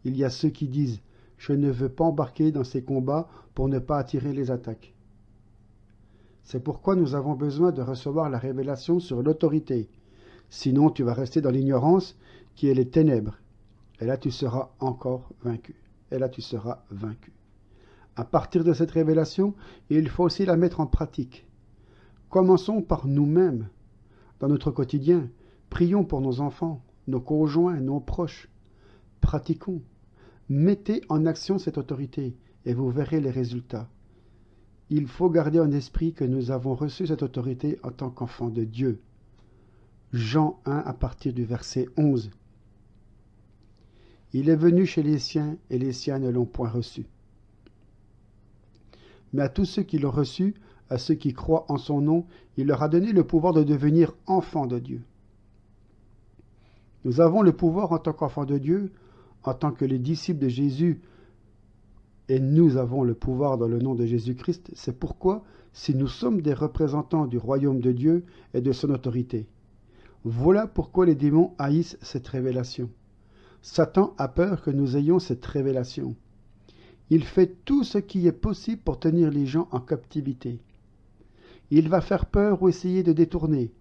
Il y a ceux qui disent « Je ne veux pas embarquer dans ces combats pour ne pas attirer les attaques ». C'est pourquoi nous avons besoin de recevoir la révélation sur l'autorité. Sinon, tu vas rester dans l'ignorance qui est les ténèbres. Et là, tu seras encore vaincu. Et là, tu seras vaincu. À partir de cette révélation, il faut aussi la mettre en pratique. Commençons par nous-mêmes. Dans notre quotidien, prions pour nos enfants, nos conjoints, nos proches. Pratiquons. Mettez en action cette autorité et vous verrez les résultats. Il faut garder en esprit que nous avons reçu cette autorité en tant qu'enfants de Dieu. Jean 1 à partir du verset 11. Il est venu chez les siens et les siens ne l'ont point reçu. Mais à tous ceux qui l'ont reçu, à ceux qui croient en son nom, il leur a donné le pouvoir de devenir enfants de Dieu. Nous avons le pouvoir en tant qu'enfants de Dieu, en tant que les disciples de Jésus, et nous avons le pouvoir dans le nom de Jésus-Christ. C'est pourquoi, si nous sommes des représentants du royaume de Dieu et de son autorité, voilà pourquoi les démons haïssent cette révélation. Satan a peur que nous ayons cette révélation. Il fait tout ce qui est possible pour tenir les gens en captivité. Il va faire peur ou essayer de détourner,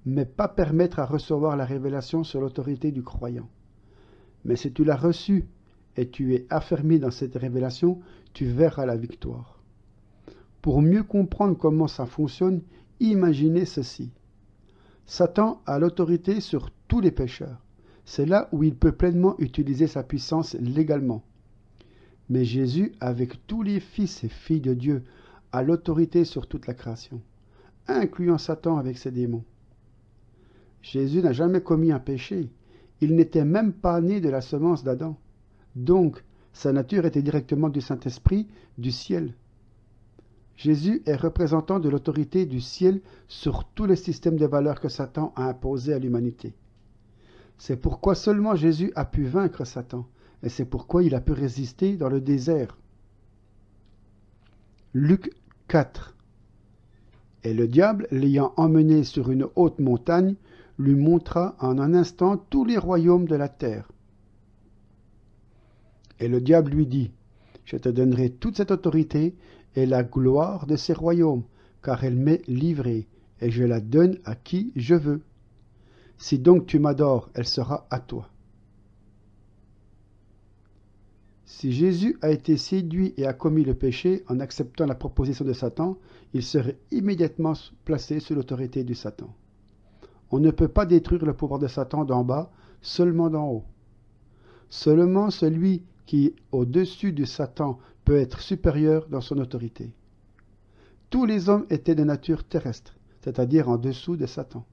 mais pas permettre à recevoir la révélation sur l'autorité du croyant. Mais si tu l'as reçue et tu es affermi dans cette révélation, tu verras la victoire. Pour mieux comprendre comment ça fonctionne, imaginez ceci. Satan a l'autorité sur tous les pécheurs. C'est là où il peut pleinement utiliser sa puissance légalement. Mais Jésus, avec tous les fils et filles de Dieu, a l'autorité sur toute la création, incluant Satan avec ses démons. Jésus n'a jamais commis un péché. Il n'était même pas né de la semence d'Adam. Donc, Sa nature était directement du Saint-Esprit, du ciel. Jésus est représentant de l'autorité du ciel sur tous les systèmes de valeurs que Satan a imposés à l'humanité. C'est pourquoi seulement Jésus a pu vaincre Satan, et c'est pourquoi il a pu résister dans le désert. Luc 4. Et le diable, l'ayant emmené sur une haute montagne, lui montra en un instant tous les royaumes de la terre. Et le diable lui dit, je te donnerai toute cette autorité et la gloire de ces royaumes, car elle m'est livrée, et je la donne à qui je veux. Si donc tu m'adores, elle sera à toi. Si Jésus a été séduit et a commis le péché en acceptant la proposition de Satan, il serait immédiatement placé sous l'autorité du Satan. On ne peut pas détruire le pouvoir de Satan d'en bas, seulement d'en haut. Seulement celui qui est au-dessus du Satan peut être supérieur dans son autorité. Tous les hommes étaient de nature terrestre, c'est-à-dire en dessous de Satan.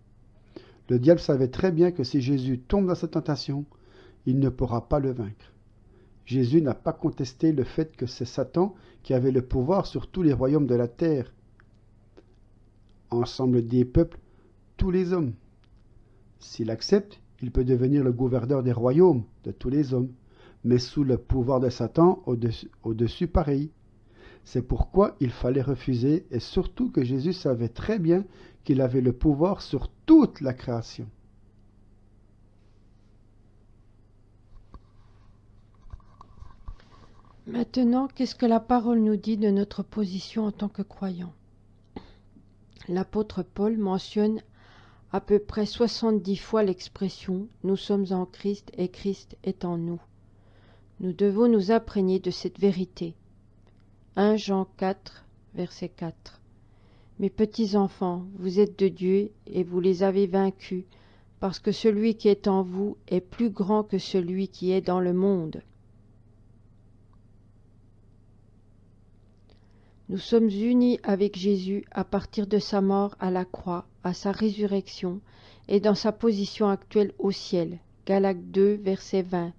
Le diable savait très bien que si Jésus tombe dans cette tentation, il ne pourra pas le vaincre. Jésus n'a pas contesté le fait que c'est Satan qui avait le pouvoir sur tous les royaumes de la terre, ensemble des peuples, tous les hommes. S'il accepte, il peut devenir le gouverneur des royaumes de tous les hommes, mais sous le pouvoir de Satan au-dessus pareil. C'est pourquoi il fallait refuser, et surtout que Jésus savait très bien qu'il avait le pouvoir sur toute la création. Maintenant, qu'est-ce que la parole nous dit de notre position en tant que croyants? L'apôtre Paul mentionne à peu près 70 fois l'expression « Nous sommes en Christ et Christ est en nous ». Nous devons nous imprégner de cette vérité. 1 Jean 4, verset 4. Mes petits enfants, vous êtes de Dieu et vous les avez vaincus, parce que celui qui est en vous est plus grand que celui qui est dans le monde. Nous sommes unis avec Jésus à partir de sa mort à la croix, à sa résurrection et dans sa position actuelle au ciel. Galates 2, verset 20.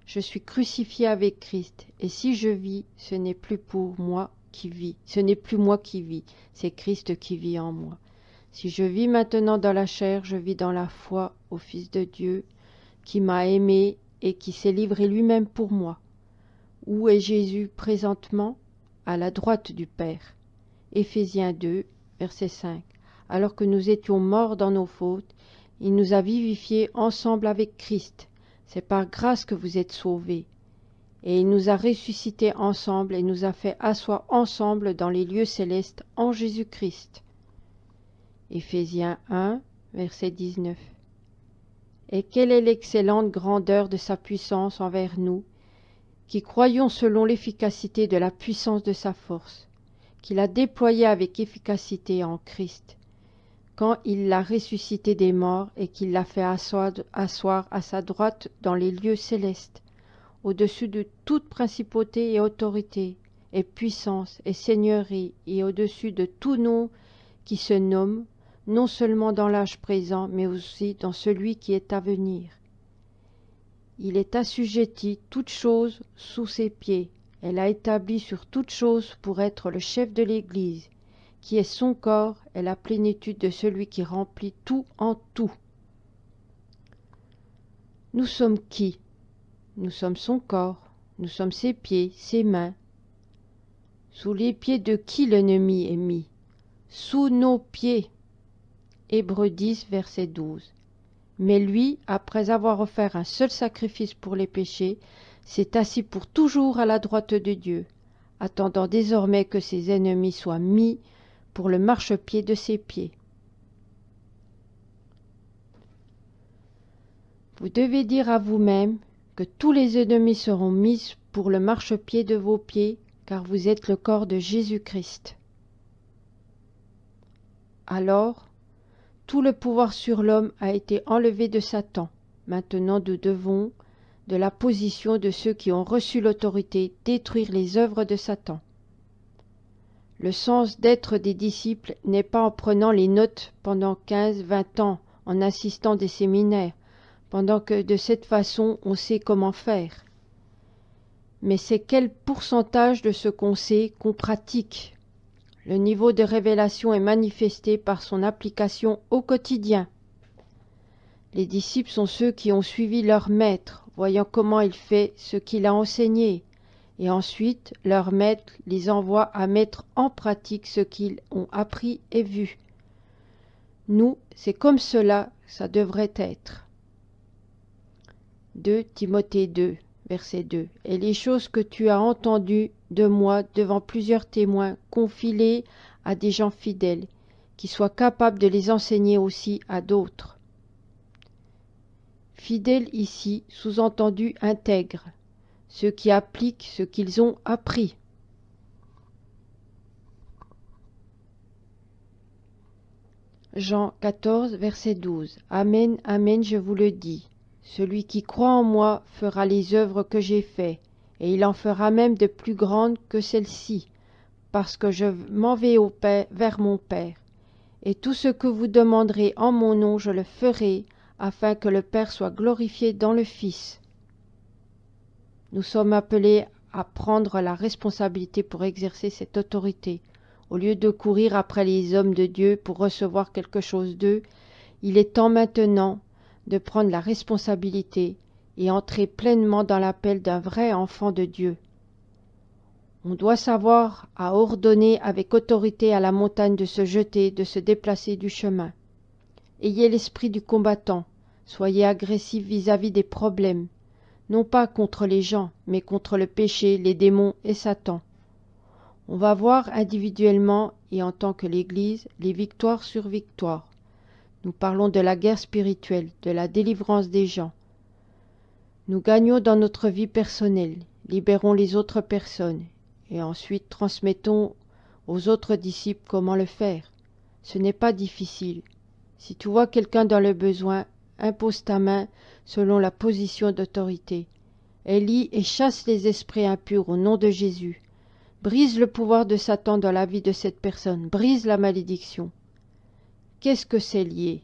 Je suis crucifié avec Christ, et si je vis, ce n'est plus pour moi qui vis. Ce n'est plus moi qui vis, c'est Christ qui vit en moi. Si je vis maintenant dans la chair, je vis dans la foi au Fils de Dieu, qui m'a aimé et qui s'est livré lui-même pour moi. Où est Jésus présentement? À la droite du Père. Éphésiens 2, verset 5. Alors que nous étions morts dans nos fautes, il nous a vivifiés ensemble avec Christ. C'est par grâce que vous êtes sauvés. Et il nous a ressuscités ensemble et nous a fait asseoir ensemble dans les lieux célestes en Jésus-Christ. Éphésiens 1, verset 19. Et quelle est l'excellente grandeur de sa puissance envers nous, qui croyons selon l'efficacité de la puissance de sa force, qu'il a déployée avec efficacité en Christ, quand il l'a ressuscité des morts et qu'il l'a fait asseoir à sa droite dans les lieux célestes, au-dessus de toute principauté et autorité, et puissance et seigneurie, et au-dessus de tout nom qui se nomme, non seulement dans l'âge présent, mais aussi dans celui qui est à venir. Il est assujetti toutes choses sous ses pieds. Elle a établi sur toutes choses pour être le chef de l'Église, qui est son corps et la plénitude de celui qui remplit tout en tout. Nous sommes qui? Nous sommes son corps, nous sommes ses pieds, ses mains. Sous les pieds de qui l'ennemi est mis? Sous nos pieds. Hébreux 10, verset 12. Mais lui, après avoir offert un seul sacrifice pour les péchés, s'est assis pour toujours à la droite de Dieu, attendant désormais que ses ennemis soient mis pour le marchepied de ses pieds. Vous devez dire à vous-même que tous les ennemis seront mis pour le marchepied de vos pieds, car vous êtes le corps de Jésus-Christ. Alors, tout le pouvoir sur l'homme a été enlevé de Satan. Maintenant, nous devons, de la position de ceux qui ont reçu l'autorité, détruire les œuvres de Satan. Le sens d'être des disciples n'est pas en prenant les notes pendant 15-20 ans, en assistant des séminaires, pendant que de cette façon on sait comment faire. mais c'est quel pourcentage de ce qu'on sait qu'on pratique? Le niveau de révélation est manifesté par son application au quotidien. Les disciples sont ceux qui ont suivi leur maître, voyant comment il fait ce qu'il a enseigné, et ensuite leur maître les envoie à mettre en pratique ce qu'ils ont appris et vu. Nous, c'est comme cela que ça devrait être. 2 Timothée 2, verset 2. Et les choses que tu as entendues de moi devant plusieurs témoins, confie-les à des gens fidèles, qui soient capables de les enseigner aussi à d'autres. Fidèles ici, sous-entendu intègres, ceux qui appliquent ce qu'ils ont appris. Jean 14, verset 12. Amen, amen, je vous le dis. Celui qui croit en moi fera les œuvres que j'ai faites, et il en fera même de plus grandes que celles-ci, parce que je m'en vais au Père, vers mon Père. Et tout ce que vous demanderez en mon nom, je le ferai, afin que le Père soit glorifié dans le Fils. Nous sommes appelés à prendre la responsabilité pour exercer cette autorité. Au lieu de courir après les hommes de Dieu pour recevoir quelque chose d'eux, il est temps maintenant de prendre la responsabilité et entrer pleinement dans l'appel d'un vrai enfant de Dieu. On doit savoir à ordonner avec autorité à la montagne de se jeter, de se déplacer du chemin. Ayez l'esprit du combattant, soyez agressifs vis-à-vis des problèmes, non pas contre les gens, mais contre le péché, les démons et Satan. On va voir individuellement et en tant que l'Église les victoires sur victoires. Nous parlons de la guerre spirituelle, de la délivrance des gens. Nous gagnons dans notre vie personnelle, libérons les autres personnes et ensuite transmettons aux autres disciples comment le faire. Ce n'est pas difficile. Si tu vois quelqu'un dans le besoin, impose ta main selon la position d'autorité. Élie et chasse les esprits impurs au nom de Jésus. Brise le pouvoir de Satan dans la vie de cette personne. Brise la malédiction. Qu'est-ce que c'est lié?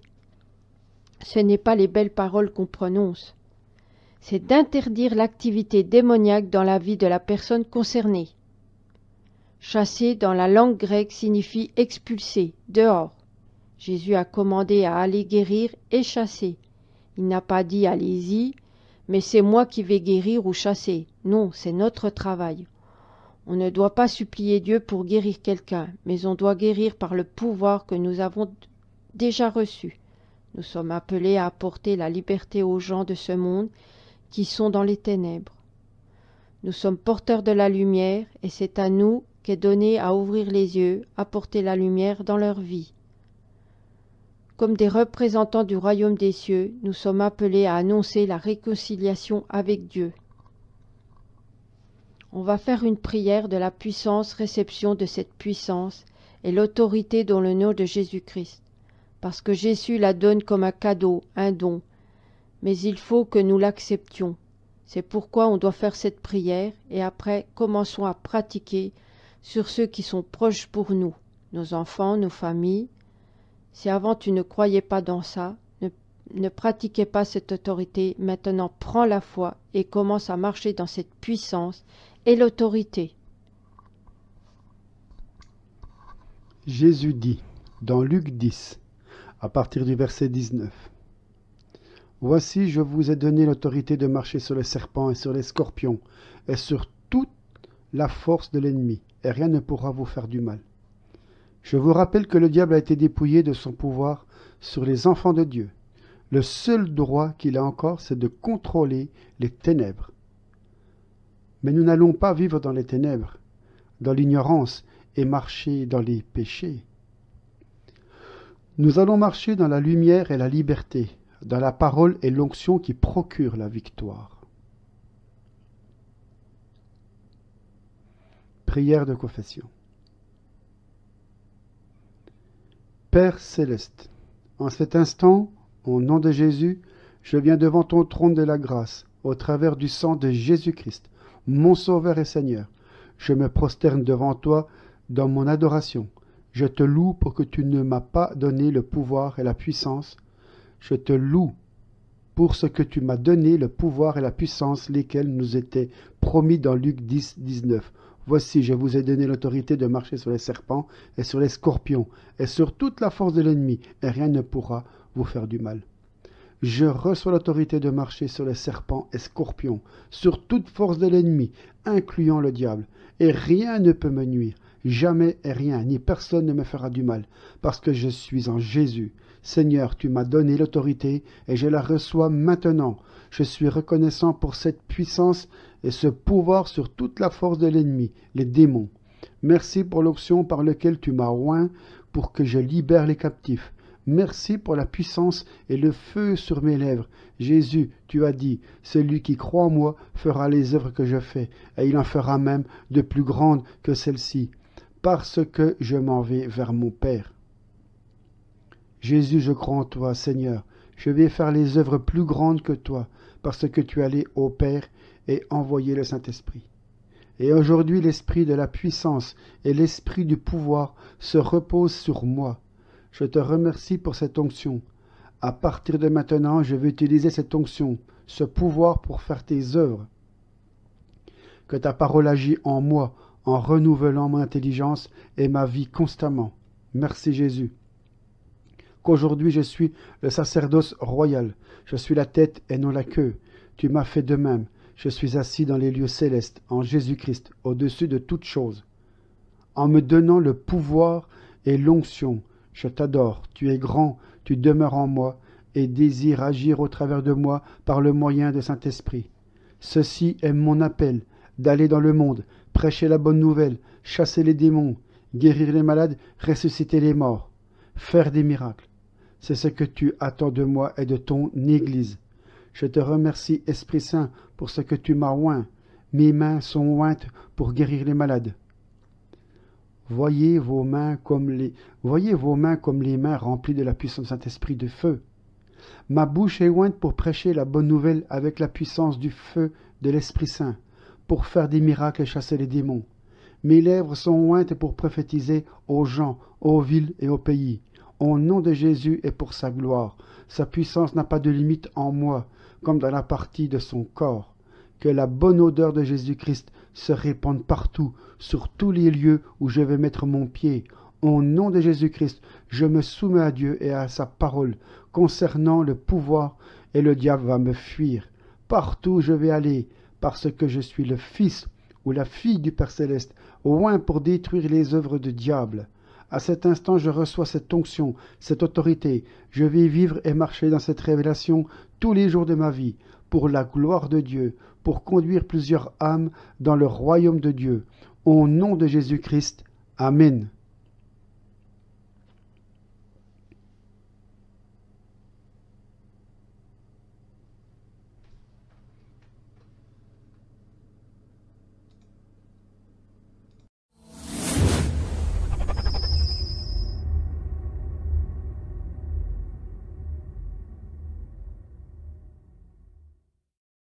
Ce n'est pas les belles paroles qu'on prononce. C'est d'interdire l'activité démoniaque dans la vie de la personne concernée. Chasser dans la langue grecque signifie expulser, dehors. Jésus a commandé à aller guérir et chasser. Il n'a pas dit allez-y, mais c'est moi qui vais guérir ou chasser. Non, c'est notre travail. On ne doit pas supplier Dieu pour guérir quelqu'un, mais on doit guérir par le pouvoir que nous avons déjà reçu. Nous sommes appelés à apporter la liberté aux gens de ce monde qui sont dans les ténèbres. Nous sommes porteurs de la lumière et c'est à nous qu'est donné à ouvrir les yeux, à porter la lumière dans leur vie. Comme des représentants du royaume des cieux, nous sommes appelés à annoncer la réconciliation avec Dieu. On va faire une prière de la puissance, réception de cette puissance et l'autorité dans le nom de Jésus-Christ, parce que Jésus la donne comme un cadeau, un don, mais il faut que nous l'acceptions. C'est pourquoi on doit faire cette prière et après commençons à pratiquer sur ceux qui sont proches pour nous, nos enfants, nos familles. Si avant tu ne croyais pas dans ça, ne pratiquais pas cette autorité, maintenant prends la foi et commence à marcher dans cette puissance et l'autorité. Jésus dit, dans Luc 10, à partir du verset 19, « Voici, je vous ai donné l'autorité de marcher sur les serpents et sur les scorpions, et sur toute la force de l'ennemi, et rien ne pourra vous faire du mal. Je vous rappelle que le diable a été dépouillé de son pouvoir sur les enfants de Dieu. Le seul droit qu'il a encore, c'est de contrôler les ténèbres. Mais nous n'allons pas vivre dans les ténèbres, dans l'ignorance et marcher dans les péchés. Nous allons marcher dans la lumière et la liberté, dans la parole et l'onction qui procurent la victoire. » Prière de confession. Père céleste, en cet instant, au nom de Jésus, je viens devant ton trône de la grâce, au travers du sang de Jésus-Christ, mon Sauveur et Seigneur. Je me prosterne devant toi dans mon adoration. Je te loue pour que tu ne m'as pas donné le pouvoir et la puissance. Je te loue pour ce que tu m'as donné le pouvoir et la puissance, lesquels nous étaient promis dans Luc 10, 19. Voici, je vous ai donné l'autorité de marcher sur les serpents et sur les scorpions, et sur toute la force de l'ennemi, et rien ne pourra vous faire du mal. Je reçois l'autorité de marcher sur les serpents et scorpions, sur toute force de l'ennemi, incluant le diable, et rien ne peut me nuire. Jamais et rien, ni personne ne me fera du mal, parce que je suis en Jésus. Seigneur, tu m'as donné l'autorité, et je la reçois maintenant. Je suis reconnaissant pour cette puissance et ce pouvoir sur toute la force de l'ennemi, les démons. Merci pour l'option par laquelle tu m'as oint pour que je libère les captifs. Merci pour la puissance et le feu sur mes lèvres. Jésus, tu as dit, celui qui croit en moi fera les œuvres que je fais, et il en fera même de plus grandes que celles-ci, parce que je m'en vais vers mon Père. Jésus, je crois en toi, Seigneur. Je vais faire les œuvres plus grandes que toi, parce que tu es allé au Père et envoyé le Saint-Esprit. Et aujourd'hui, l'esprit de la puissance et l'esprit du pouvoir se reposent sur moi. Je te remercie pour cette onction. À partir de maintenant, je vais utiliser cette onction, ce pouvoir pour faire tes œuvres. Que ta parole agit en moi, en renouvelant mon intelligence et ma vie constamment. Merci Jésus. Qu'aujourd'hui je suis le sacerdoce royal. Je suis la tête et non la queue. Tu m'as fait de même. Je suis assis dans les lieux célestes, en Jésus-Christ, au-dessus de toutes choses. En me donnant le pouvoir et l'onction, je t'adore. Tu es grand, tu demeures en moi et désires agir au travers de moi par le moyen de Saint-Esprit. Ceci est mon appel, d'aller dans le monde, prêcher la bonne nouvelle, chasser les démons, guérir les malades, ressusciter les morts, faire des miracles. C'est ce que tu attends de moi et de ton Église. Je te remercie, Esprit Saint, pour ce que tu m'as oint. Mes mains sont ointes pour guérir les malades. Voyez vos mains comme les mains remplies de la puissance du Saint-Esprit de feu. Ma bouche est ointe pour prêcher la bonne nouvelle avec la puissance du feu de l'Esprit Saint, pour faire des miracles et chasser les démons. Mes lèvres sont ointes pour prophétiser aux gens, aux villes et aux pays. Au nom de Jésus et pour sa gloire. Sa puissance n'a pas de limite en moi, comme dans la partie de son corps. Que la bonne odeur de Jésus-Christ se répande partout, sur tous les lieux où je vais mettre mon pied. Au nom de Jésus-Christ, je me soumets à Dieu et à sa parole concernant le pouvoir, et le diable va me fuir. Partout où je vais aller, parce que je suis le fils ou la fille du Père Céleste, oint pour détruire les œuvres du diable. À cet instant, je reçois cette onction, cette autorité. Je vais vivre et marcher dans cette révélation tous les jours de ma vie, pour la gloire de Dieu, pour conduire plusieurs âmes dans le royaume de Dieu. Au nom de Jésus-Christ, Amen.